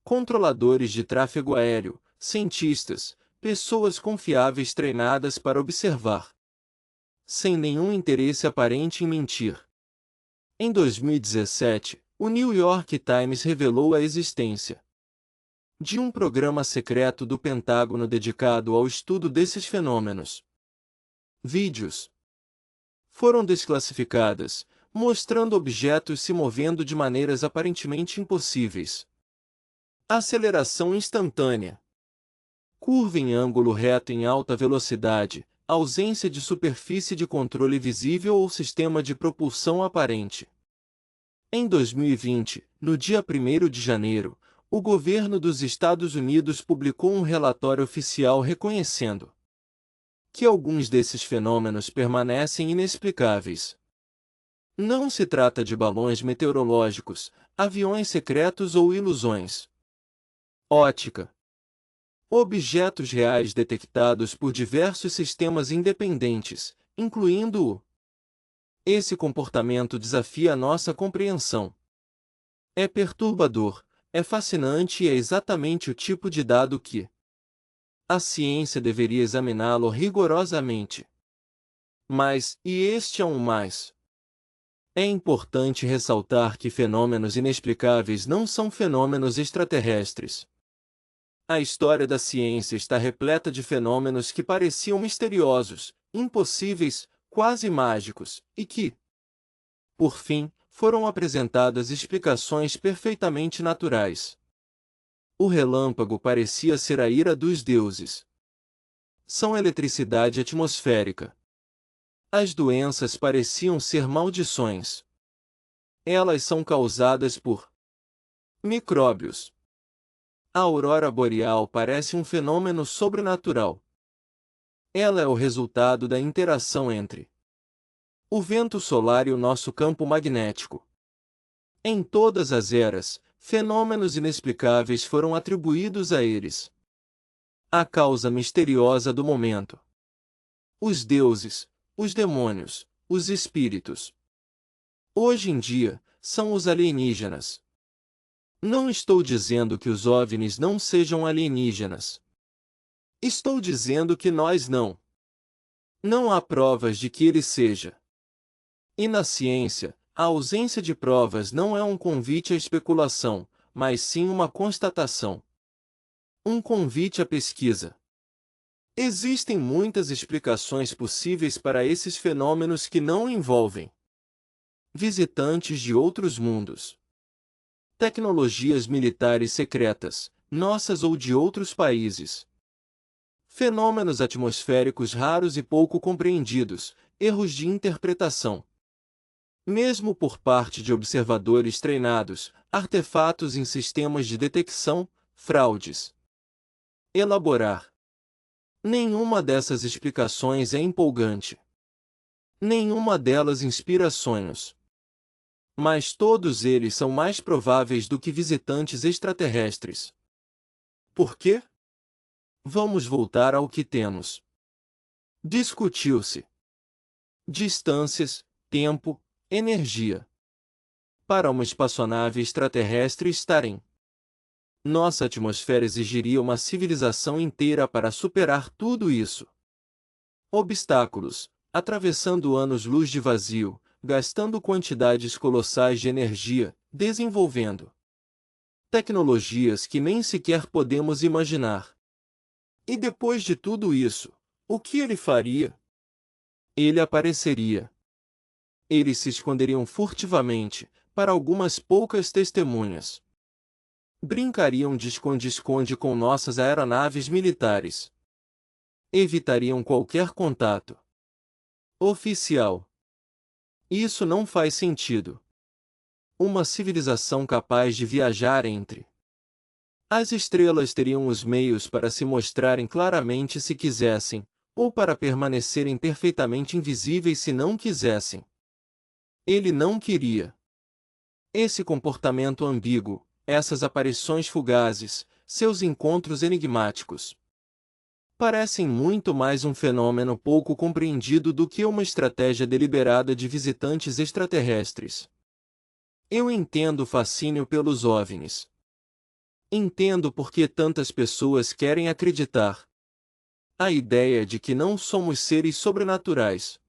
controladores de tráfego aéreo, cientistas, pessoas confiáveis treinadas para observar, sem nenhum interesse aparente em mentir. Em 2017, o New York Times revelou a existência de um programa secreto do Pentágono dedicado ao estudo desses fenômenos. Vídeos foram desclassificadas, mostrando objetos se movendo de maneiras aparentemente impossíveis. Aceleração instantânea. Curva em ângulo reto em alta velocidade, ausência de superfície de controle visível ou sistema de propulsão aparente. Em 2020, no dia 1º de janeiro, O governo dos Estados Unidos publicou um relatório oficial reconhecendo que alguns desses fenômenos permanecem inexplicáveis. Não se trata de balões meteorológicos, aviões secretos ou ilusões ótica. Objetos reais detectados por diversos sistemas independentes, incluindo o. Esse comportamento desafia a nossa compreensão. É perturbador, é fascinante e é exatamente o tipo de dado que a ciência deveria examiná-lo rigorosamente. Mas, e este é um mais. É importante ressaltar que fenômenos inexplicáveis não são fenômenos extraterrestres. A história da ciência está repleta de fenômenos que pareciam misteriosos, impossíveis, quase mágicos, e que, por fim, foram apresentadas explicações perfeitamente naturais. O relâmpago parecia ser a ira dos deuses. São eletricidade atmosférica. As doenças pareciam ser maldições. Elas são causadas por micróbios. A aurora boreal parece um fenômeno sobrenatural. Ela é o resultado da interação entre o vento solar e o nosso campo magnético. Em todas as eras, fenômenos inexplicáveis foram atribuídos a eles. A causa misteriosa do momento. Os deuses, os demônios, os espíritos. Hoje em dia, são os alienígenas. Não estou dizendo que os OVNIs não sejam alienígenas. Estou dizendo que nós não. Não há provas de que ele seja. E na ciência, a ausência de provas não é um convite à especulação, mas sim uma constatação. Um convite à pesquisa. Existem muitas explicações possíveis para esses fenômenos que não envolvem visitantes de outros mundos. Tecnologias militares secretas, nossas ou de outros países. Fenômenos atmosféricos raros e pouco compreendidos, erros de interpretação. Mesmo por parte de observadores treinados, artefatos em sistemas de detecção, fraudes. Elaborar. Nenhuma dessas explicações é empolgante. Nenhuma delas inspira sonhos. Mas todos eles são mais prováveis do que visitantes extraterrestres. Por quê? Vamos voltar ao que temos. Discutiu-se distâncias, tempo, energia. Para uma espaçonave extraterrestre estar em nossa atmosfera exigiria uma civilização inteira para superar tudo isso. Obstáculos, atravessando anos-luz de vazio, gastando quantidades colossais de energia, desenvolvendo tecnologias que nem sequer podemos imaginar. E depois de tudo isso, o que ele faria? Ele apareceria. Eles se esconderiam furtivamente, para algumas poucas testemunhas. Brincariam de esconde-esconde com nossas aeronaves militares. Evitariam qualquer contato oficial. Isso não faz sentido. Uma civilização capaz de viajar entre as estrelas teriam os meios para se mostrarem claramente se quisessem, ou para permanecerem perfeitamente invisíveis se não quisessem. Ele não queria. Esse comportamento ambíguo, essas aparições fugazes, seus encontros enigmáticos, parecem muito mais um fenômeno pouco compreendido do que uma estratégia deliberada de visitantes extraterrestres. Eu entendo o fascínio pelos OVNIs. Entendo por que tantas pessoas querem acreditar. A ideia de que não somos seres sobrenaturais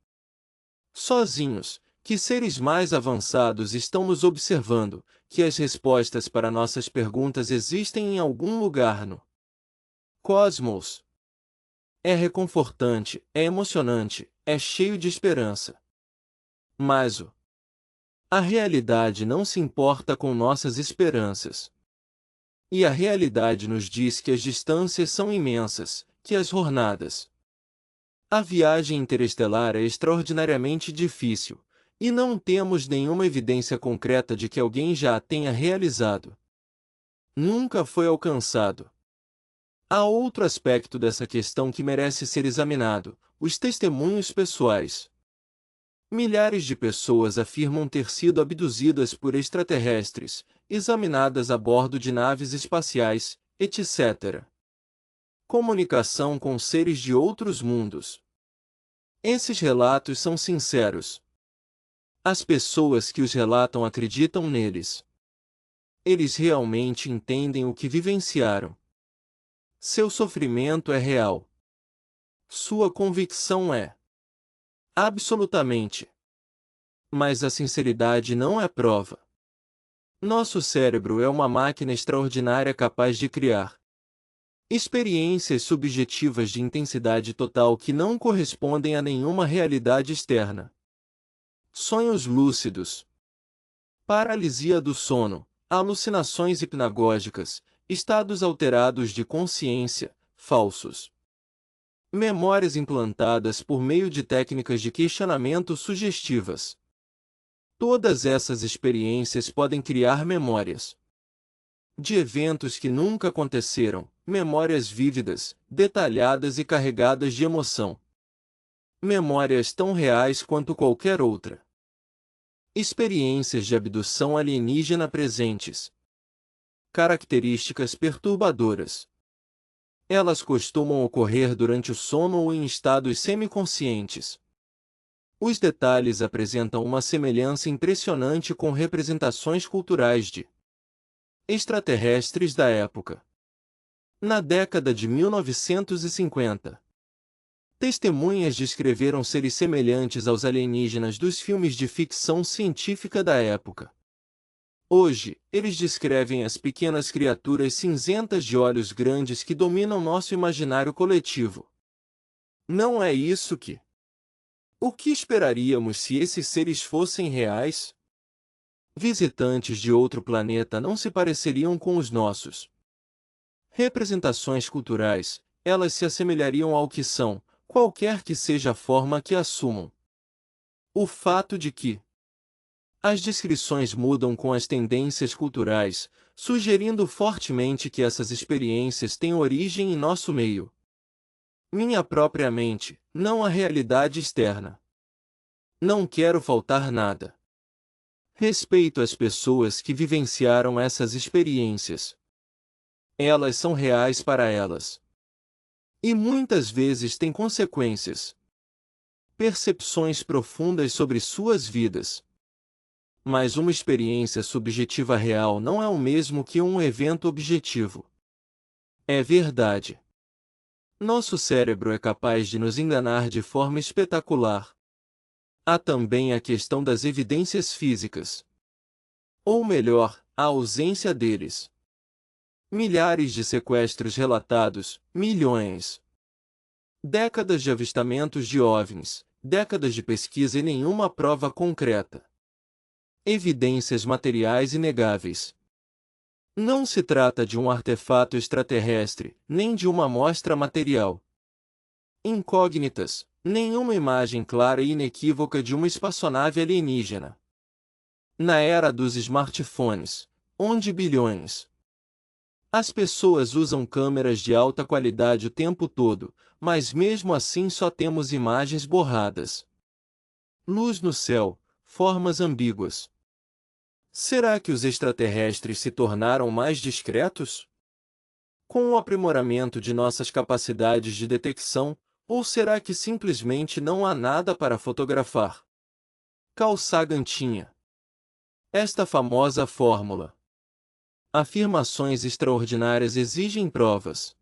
sozinhos, que seres mais avançados estão nos observando, que as respostas para nossas perguntas existem em algum lugar no cosmos. É reconfortante, é emocionante, é cheio de esperança. Mas a realidade não se importa com nossas esperanças. E a realidade nos diz que as distâncias são imensas, que as jornadas. A viagem interestelar é extraordinariamente difícil, e não temos nenhuma evidência concreta de que alguém já a tenha realizado. nunca foi alcançado. Há outro aspecto dessa questão que merece ser examinado: os testemunhos pessoais. Milhares de pessoas afirmam ter sido abduzidas por extraterrestres, examinadas a bordo de naves espaciais, etc. Comunicação com seres de outros mundos. Esses relatos são sinceros. As pessoas que os relatam acreditam neles. Eles realmente entendem o que vivenciaram. Seu sofrimento é real. Sua convicção é absolutamente. Mas a sinceridade não é prova. Nosso cérebro é uma máquina extraordinária capaz de criar experiências subjetivas de intensidade total que não correspondem a nenhuma realidade externa. Sonhos lúcidos, paralisia do sono, alucinações hipnagógicas, estados alterados de consciência, falsos. Memórias implantadas por meio de técnicas de questionamento sugestivas. Todas essas experiências podem criar memórias de eventos que nunca aconteceram, memórias vívidas, detalhadas e carregadas de emoção. Memórias tão reais quanto qualquer outra. Experiências de abdução alienígena presentes. Características perturbadoras. Elas costumam ocorrer durante o sono ou em estados semiconscientes. Os detalhes apresentam uma semelhança impressionante com representações culturais de extraterrestres da época. Na década de 1950, testemunhas descreveram seres semelhantes aos alienígenas dos filmes de ficção científica da época. Hoje, eles descrevem as pequenas criaturas cinzentas de olhos grandes que dominam nosso imaginário coletivo. Não é isso que... O que esperaríamos se esses seres fossem reais? Visitantes de outro planeta não se pareceriam com os nossos. Representações culturais, elas se assemelhariam ao que são, qualquer que seja a forma que assumam. O fato de que as descrições mudam com as tendências culturais, sugerindo fortemente que essas experiências têm origem em nosso meio. Minha própria mente, não a realidade externa. Não quero faltar nada. Respeito as pessoas que vivenciaram essas experiências. Elas são reais para elas. E muitas vezes têm consequências. Percepções profundas sobre suas vidas. Mas uma experiência subjetiva real não é o mesmo que um evento objetivo. É verdade. Nosso cérebro é capaz de nos enganar de forma espetacular. Há também a questão das evidências físicas. Ou melhor, a ausência deles. Milhares de sequestros relatados, milhões. Décadas de avistamentos de OVNIs, décadas de pesquisa e nenhuma prova concreta. Evidências materiais inegáveis. Não se trata de um artefato extraterrestre, nem de uma amostra material. Incógnitas, nenhuma imagem clara e inequívoca de uma espaçonave alienígena. Na era dos smartphones, onde bilhões. As pessoas usam câmeras de alta qualidade o tempo todo, mas mesmo assim só temos imagens borradas. Luz no céu, formas ambíguas. Será que os extraterrestres se tornaram mais discretos? Com o aprimoramento de nossas capacidades de detecção, ou será que simplesmente não há nada para fotografar? Carl Sagan tinha esta famosa fórmula. Afirmações extraordinárias exigem provas.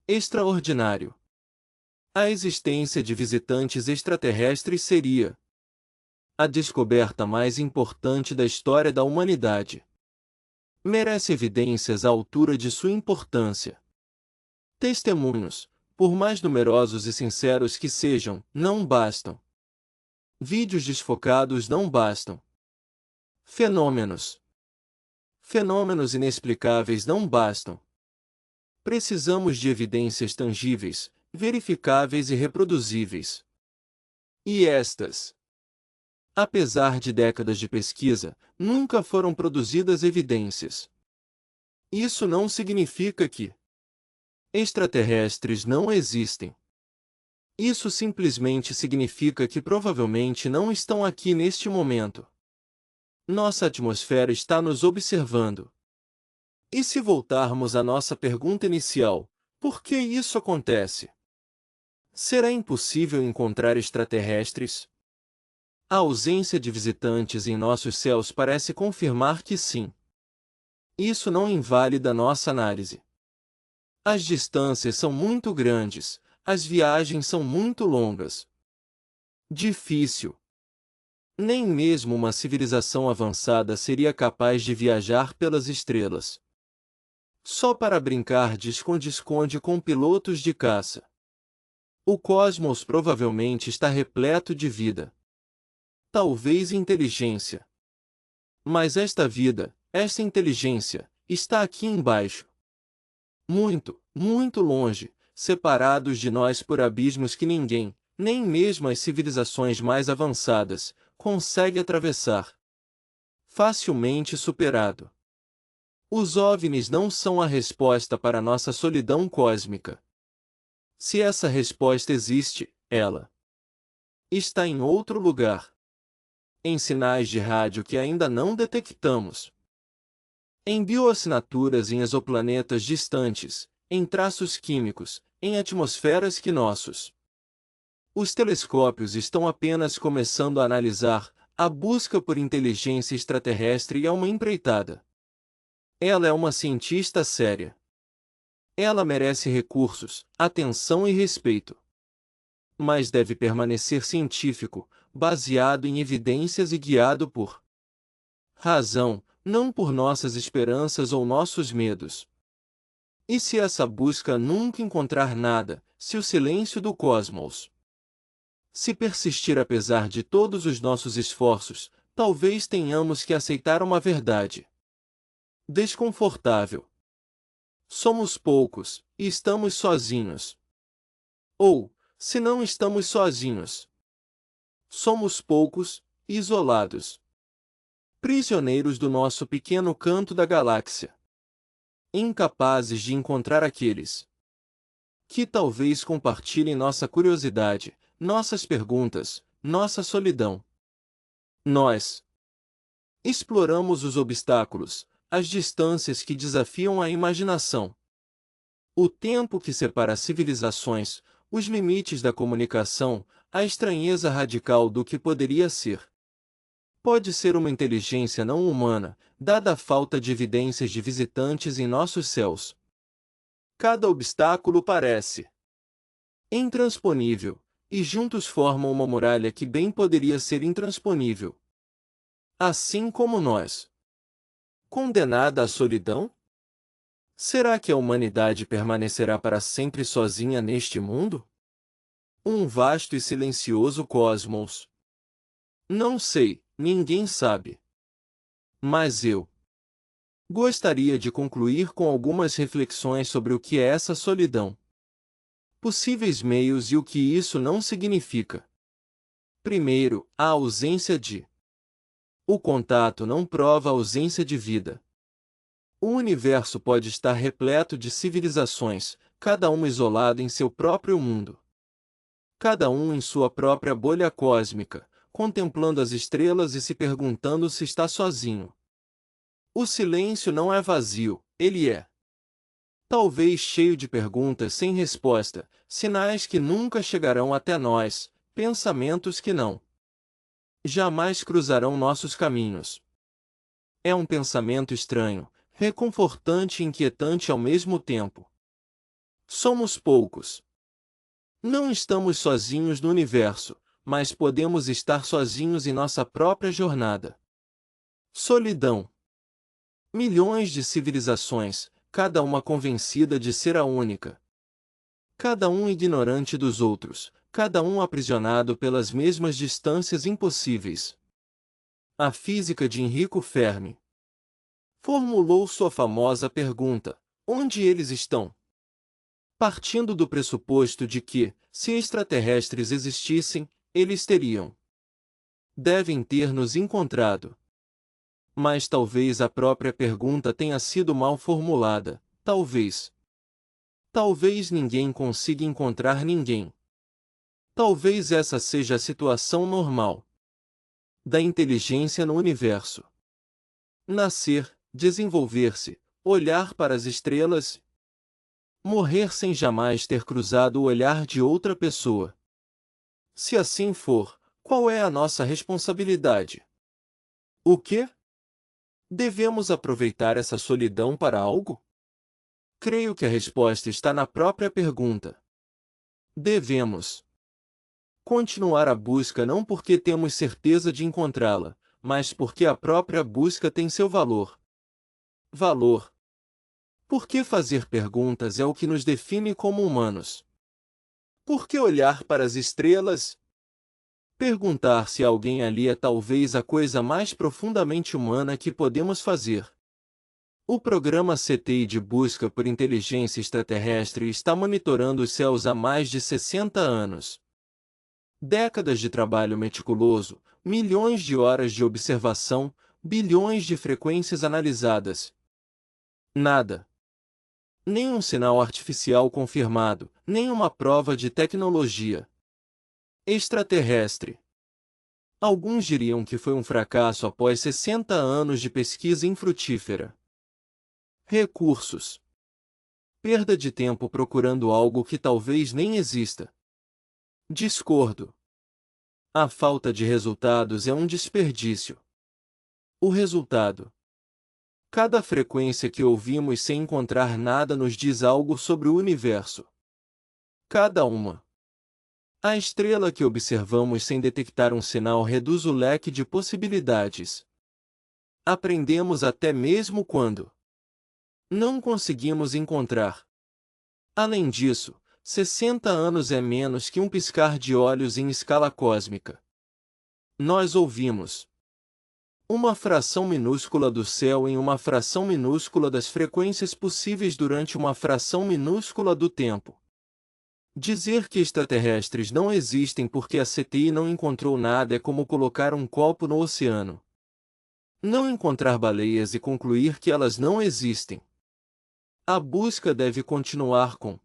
Extraordinário. A existência de visitantes extraterrestres seria a descoberta mais importante da história da humanidade. Merece evidências à altura de sua importância. Testemunhos, por mais numerosos e sinceros que sejam, não bastam. Vídeos desfocados não bastam. Fenômenos. Fenômenos inexplicáveis não bastam. Precisamos de evidências tangíveis, verificáveis e reproduzíveis. E estas, apesar de décadas de pesquisa, nunca foram produzidas evidências. Isso não significa que extraterrestres não existem. Isso simplesmente significa que provavelmente não estão aqui neste momento. Nossa atmosfera está nos observando. E se voltarmos à nossa pergunta inicial, por que isso acontece? Será impossível encontrar extraterrestres? A ausência de visitantes em nossos céus parece confirmar que sim. Isso não invalida nossa análise. As distâncias são muito grandes, as viagens são muito longas. Difícil. Nem mesmo uma civilização avançada seria capaz de viajar pelas estrelas. Só para brincar de esconde-esconde com pilotos de caça. O cosmos provavelmente está repleto de vida. Talvez inteligência. Mas esta vida, esta inteligência, está aqui embaixo. Muito, muito longe, separados de nós por abismos que ninguém, nem mesmo as civilizações mais avançadas, consegue atravessar. Facilmente superado. Os OVNIs não são a resposta para nossa solidão cósmica. Se essa resposta existe, ela está em outro lugar. Em sinais de rádio que ainda não detectamos. Em bioassinaturas em exoplanetas distantes, em traços químicos, em atmosferas que nossos. Os telescópios estão apenas começando a analisar. A busca por inteligência extraterrestre é uma empreitada. Ela é uma cientista séria. Ela merece recursos, atenção e respeito. Mas deve permanecer científico, baseado em evidências e guiado por razão, não por nossas esperanças ou nossos medos. E se essa busca nunca encontrar nada, se o silêncio do cosmos se persistir apesar de todos os nossos esforços, talvez tenhamos que aceitar uma verdade desconfortável. Somos poucos, e estamos sozinhos. Ou, se não estamos sozinhos, somos poucos, isolados. Prisioneiros do nosso pequeno canto da galáxia. Incapazes de encontrar aqueles que talvez compartilhem nossa curiosidade, nossas perguntas, nossa solidão. Nós exploramos os obstáculos, as distâncias que desafiam a imaginação. O tempo que separa civilizações, os limites da comunicação, a estranheza radical do que poderia ser. Pode ser uma inteligência não humana, dada a falta de evidências de visitantes em nossos céus. Cada obstáculo parece intransponível, e juntos formam uma muralha que bem poderia ser intransponível. Assim como nós. Condenada à solidão? Será que a humanidade permanecerá para sempre sozinha neste mundo? Um vasto e silencioso cosmos. Não sei, ninguém sabe. Mas eu gostaria de concluir com algumas reflexões sobre o que é essa solidão. Possíveis meios e o que isso não significa. Primeiro, a ausência de. O contato não prova a ausência de vida. O universo pode estar repleto de civilizações, cada uma isolada em seu próprio mundo. Cada um em sua própria bolha cósmica, contemplando as estrelas e se perguntando se está sozinho. O silêncio não é vazio, ele é talvez cheio de perguntas sem resposta, sinais que nunca chegarão até nós, pensamentos que não jamais cruzarão nossos caminhos. É um pensamento estranho, reconfortante e inquietante ao mesmo tempo. Somos poucos. Não estamos sozinhos no universo, mas podemos estar sozinhos em nossa própria jornada. Solidão. Milhões de civilizações, cada uma convencida de ser a única. Cada um ignorante dos outros, cada um aprisionado pelas mesmas distâncias impossíveis. A física de Enrico Fermi formulou sua famosa pergunta: onde eles estão? Partindo do pressuposto de que, se extraterrestres existissem, eles devem ter nos encontrado. Mas talvez a própria pergunta tenha sido mal formulada, talvez. Talvez ninguém consiga encontrar ninguém. Talvez essa seja a situação normal da inteligência no universo. Nascer, desenvolver-se, olhar para as estrelas, morrer sem jamais ter cruzado o olhar de outra pessoa. Se assim for, qual é a nossa responsabilidade? O quê? Devemos aproveitar essa solidão para algo? Creio que a resposta está na própria pergunta. Devemos continuar a busca não porque temos certeza de encontrá-la, mas porque a própria busca tem seu valor. Valor. Porque fazer perguntas é o que nos define como humanos. Por que olhar para as estrelas? Perguntar se alguém ali é talvez a coisa mais profundamente humana que podemos fazer. O programa CTI de busca por inteligência extraterrestre está monitorando os céus há mais de 60 anos. Décadas de trabalho meticuloso, milhões de horas de observação, bilhões de frequências analisadas. Nada. Nenhum sinal artificial confirmado, nenhuma prova de tecnologia extraterrestre. Alguns diriam que foi um fracasso após 60 anos de pesquisa infrutífera. Recursos. Perda de tempo procurando algo que talvez nem exista. Discordo. A falta de resultados é um desperdício. O resultado. Cada frequência que ouvimos sem encontrar nada nos diz algo sobre o universo. Cada uma. A estrela que observamos sem detectar um sinal reduz o leque de possibilidades. Aprendemos até mesmo quando não conseguimos encontrar. Além disso, 60 anos é menos que um piscar de olhos em escala cósmica. Nós ouvimos uma fração minúscula do céu em uma fração minúscula das frequências possíveis durante uma fração minúscula do tempo. Dizer que extraterrestres não existem porque a CTI não encontrou nada é como colocar um copo no oceano. Não encontrar baleias e concluir que elas não existem. A busca deve continuar com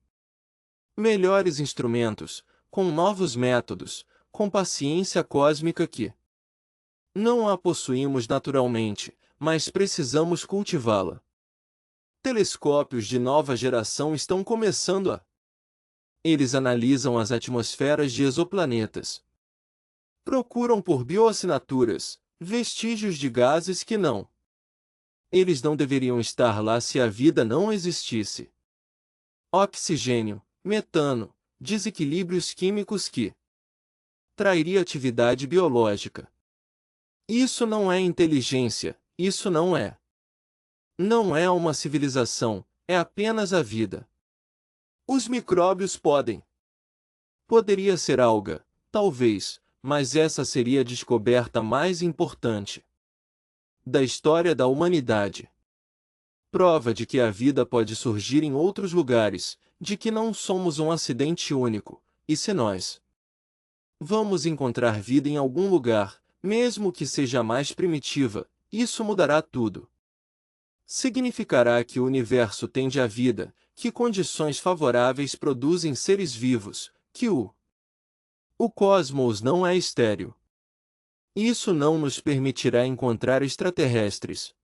melhores instrumentos, com novos métodos, com paciência cósmica que não a possuímos naturalmente, mas precisamos cultivá-la. Telescópios de nova geração estão começando a. Eles analisam as atmosferas de exoplanetas. Procuram por bioassinaturas, vestígios de gases que não. Eles não deveriam estar lá se a vida não existisse. Oxigênio, metano, desequilíbrios químicos que trairia atividade biológica. Isso não é inteligência, isso não é. Não é uma civilização, é apenas a vida. Os micróbios podem. Poderia ser alga, talvez, mas essa seria a descoberta mais importante da história da humanidade. Prova de que a vida pode surgir em outros lugares, de que não somos um acidente único, e se nós vamos encontrar vida em algum lugar, mesmo que seja mais primitiva, isso mudará tudo. Significará que o universo tende à vida, que condições favoráveis produzem seres vivos, que o cosmos não é estéril. Isso não nos permitirá encontrar extraterrestres.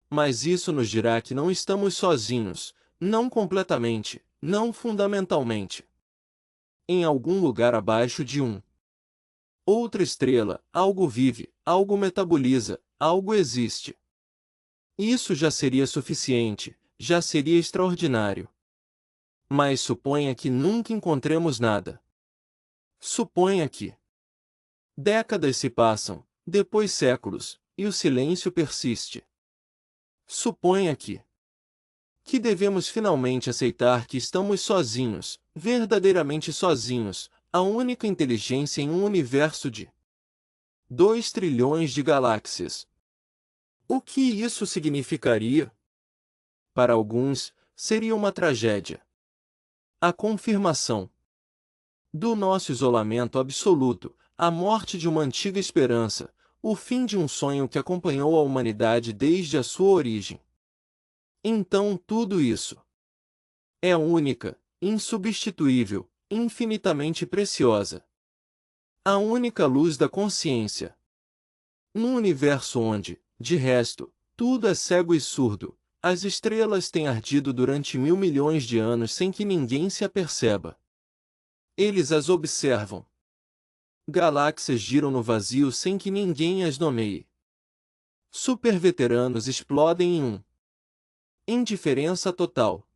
Mas isso nos dirá que não estamos sozinhos, não completamente, não fundamentalmente. Em algum lugar abaixo de outra estrela, algo vive, algo metaboliza, algo existe. Isso já seria suficiente, já seria extraordinário. Mas suponha que nunca encontremos nada. Suponha que décadas se passam, depois séculos, e o silêncio persiste. Suponha que devemos finalmente aceitar que estamos sozinhos, verdadeiramente sozinhos, a única inteligência em um universo de 2 trilhões de galáxias. O que isso significaria? Para alguns, seria uma tragédia. A confirmação do nosso isolamento absoluto, a morte de uma antiga esperança, o fim de um sonho que acompanhou a humanidade desde a sua origem. Então tudo isso é única, insubstituível, infinitamente preciosa. A única luz da consciência. Num universo onde, de resto, tudo é cego e surdo, as estrelas têm ardido durante 1.000 milhões de anos sem que ninguém se aperceba. Eles as observam. Galáxias giram no vazio sem que ninguém as nomeie. Superveteranos explodem em indiferença total.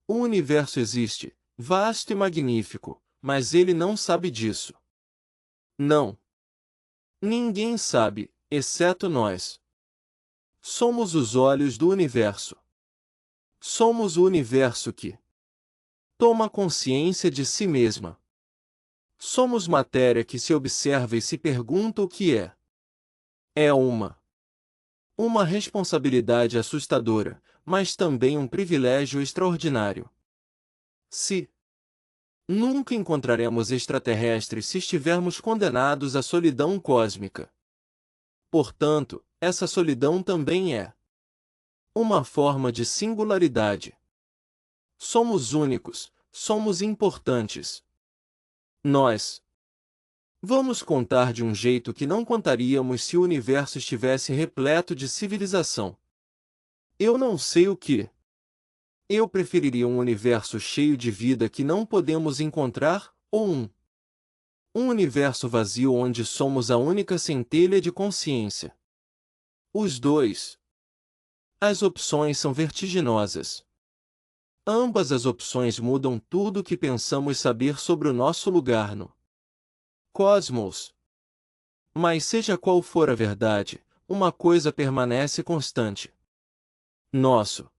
O universo existe, vasto e magnífico, mas ele não sabe disso. Não. Ninguém sabe, exceto nós. Somos os olhos do universo. Somos o universo que toma consciência de si mesma. Somos matéria que se observa e se pergunta o que é. É uma responsabilidade assustadora, mas também um privilégio extraordinário. Se nunca encontraremos extraterrestres se estivermos condenados à solidão cósmica. Portanto, essa solidão também é uma forma de singularidade. Somos únicos, somos importantes. Nós vamos contar de um jeito que não contaríamos se o universo estivesse repleto de civilização. Eu não sei o que. Eu preferiria um universo cheio de vida que não podemos encontrar, ou um universo vazio onde somos a única centelha de consciência. Os dois. As opções são vertiginosas. Ambas as opções mudam tudo o que pensamos saber sobre o nosso lugar no cosmos. Mas seja qual for a verdade, uma coisa permanece constante. Nosso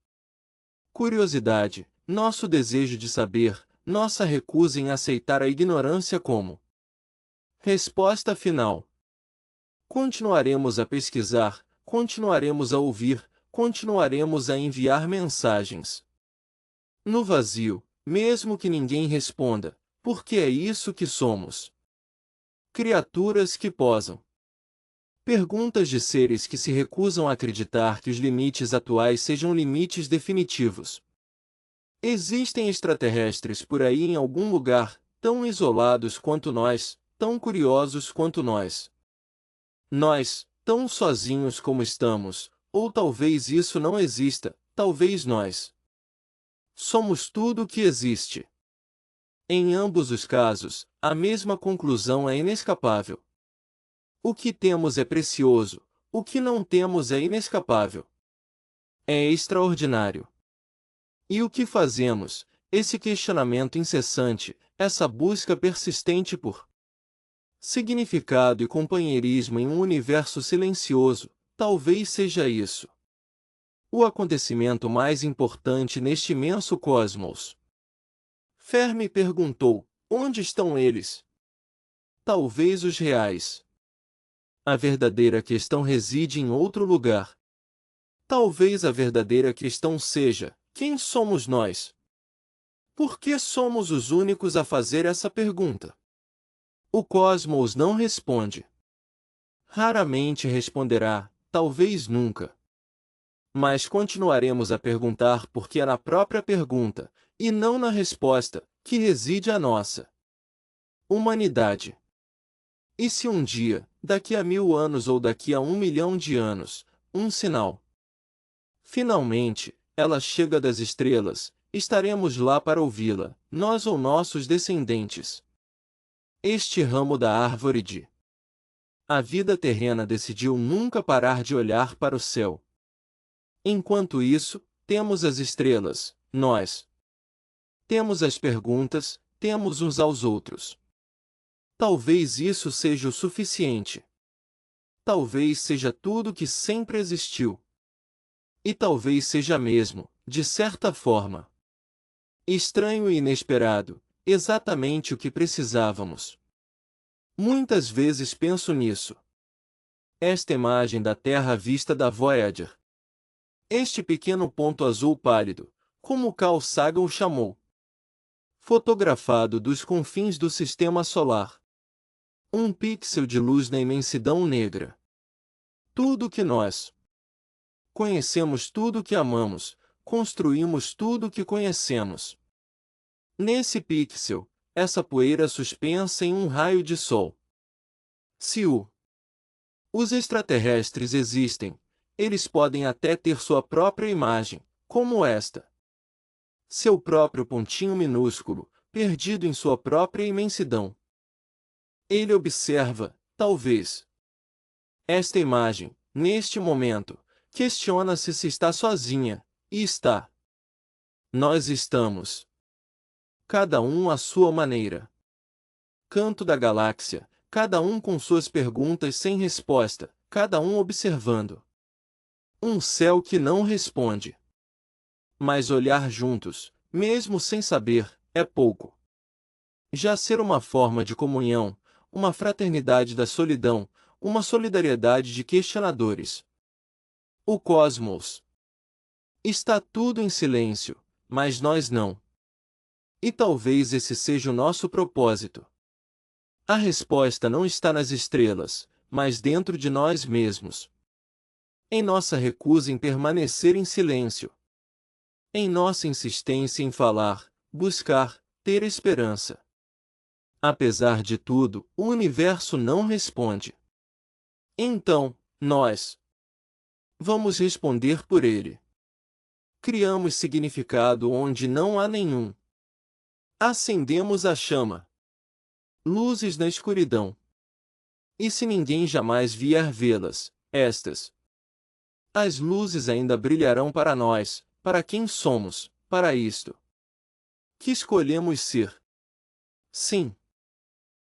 curiosidade, nosso desejo de saber, nossa recusa em aceitar a ignorância como resposta final. Continuaremos a pesquisar, continuaremos a ouvir, continuaremos a enviar mensagens. No vazio, mesmo que ninguém responda, porque é isso que somos. Criaturas que posam. Perguntas de seres que se recusam a acreditar que os limites atuais sejam limites definitivos. Existem extraterrestres por aí em algum lugar, tão isolados quanto nós, tão curiosos quanto nós. Nós, tão sozinhos como estamos, ou talvez isso não exista, talvez nós somos tudo o que existe. Em ambos os casos, a mesma conclusão é inescapável. O que temos é precioso, o que não temos é inescapável. É extraordinário. E o que fazemos, esse questionamento incessante, essa busca persistente por significado e companheirismo em um universo silencioso, talvez seja isso o acontecimento mais importante neste imenso cosmos. Fermi perguntou: onde estão eles? Talvez os reais. A verdadeira questão reside em outro lugar. Talvez a verdadeira questão seja: quem somos nós? Por que somos os únicos a fazer essa pergunta? O cosmos não responde. Raramente responderá, talvez nunca. Mas continuaremos a perguntar porque é na própria pergunta, e não na resposta, que reside a nossa humanidade. E se um dia, daqui a 1.000 anos ou daqui a 1 milhão de anos, um sinal finalmente, ela chega das estrelas, estaremos lá para ouvi-la, nós ou nossos descendentes. Este ramo da árvore de a vida terrena decidiu nunca parar de olhar para o céu. Enquanto isso, temos as estrelas, nós. Temos as perguntas, temos uns aos outros. Talvez isso seja o suficiente. Talvez seja tudo que sempre existiu. E talvez seja mesmo, de certa forma, estranho e inesperado, exatamente o que precisávamos. Muitas vezes penso nisso. Esta imagem da Terra vista da Voyager. Este pequeno ponto azul pálido, como Carl Sagan o chamou. Fotografado dos confins do Sistema Solar. Um pixel de luz na imensidão negra. tudo que nós conhecemos, tudo que amamos, construímos tudo que conhecemos. Nesse pixel, essa poeira suspensa em um raio de sol. Se os extraterrestres existem, eles podem até ter sua própria imagem, como esta. Seu próprio pontinho minúsculo, perdido em sua própria imensidão. Ele observa, talvez, esta imagem, neste momento, questiona-se se está sozinha, e está. Nós estamos. Cada um à sua maneira. Canto da galáxia, cada um com suas perguntas sem resposta, cada um observando. Um céu que não responde. Mas olhar juntos, mesmo sem saber, é pouco. Já ser uma forma de comunhão, uma fraternidade da solidão, uma solidariedade de questionadores. O cosmos. Está tudo em silêncio, mas nós não. E talvez esse seja o nosso propósito. A resposta não está nas estrelas, mas dentro de nós mesmos. Em nossa recusa em permanecer em silêncio. Em nossa insistência em falar, buscar, ter esperança. Apesar de tudo, o universo não responde. Então, nós vamos responder por ele. Criamos significado onde não há nenhum. Acendemos a chama. Luzes na escuridão. E se ninguém jamais vier vê-las, as luzes ainda brilharão para nós, para quem somos, para isto que escolhemos ser. Sim.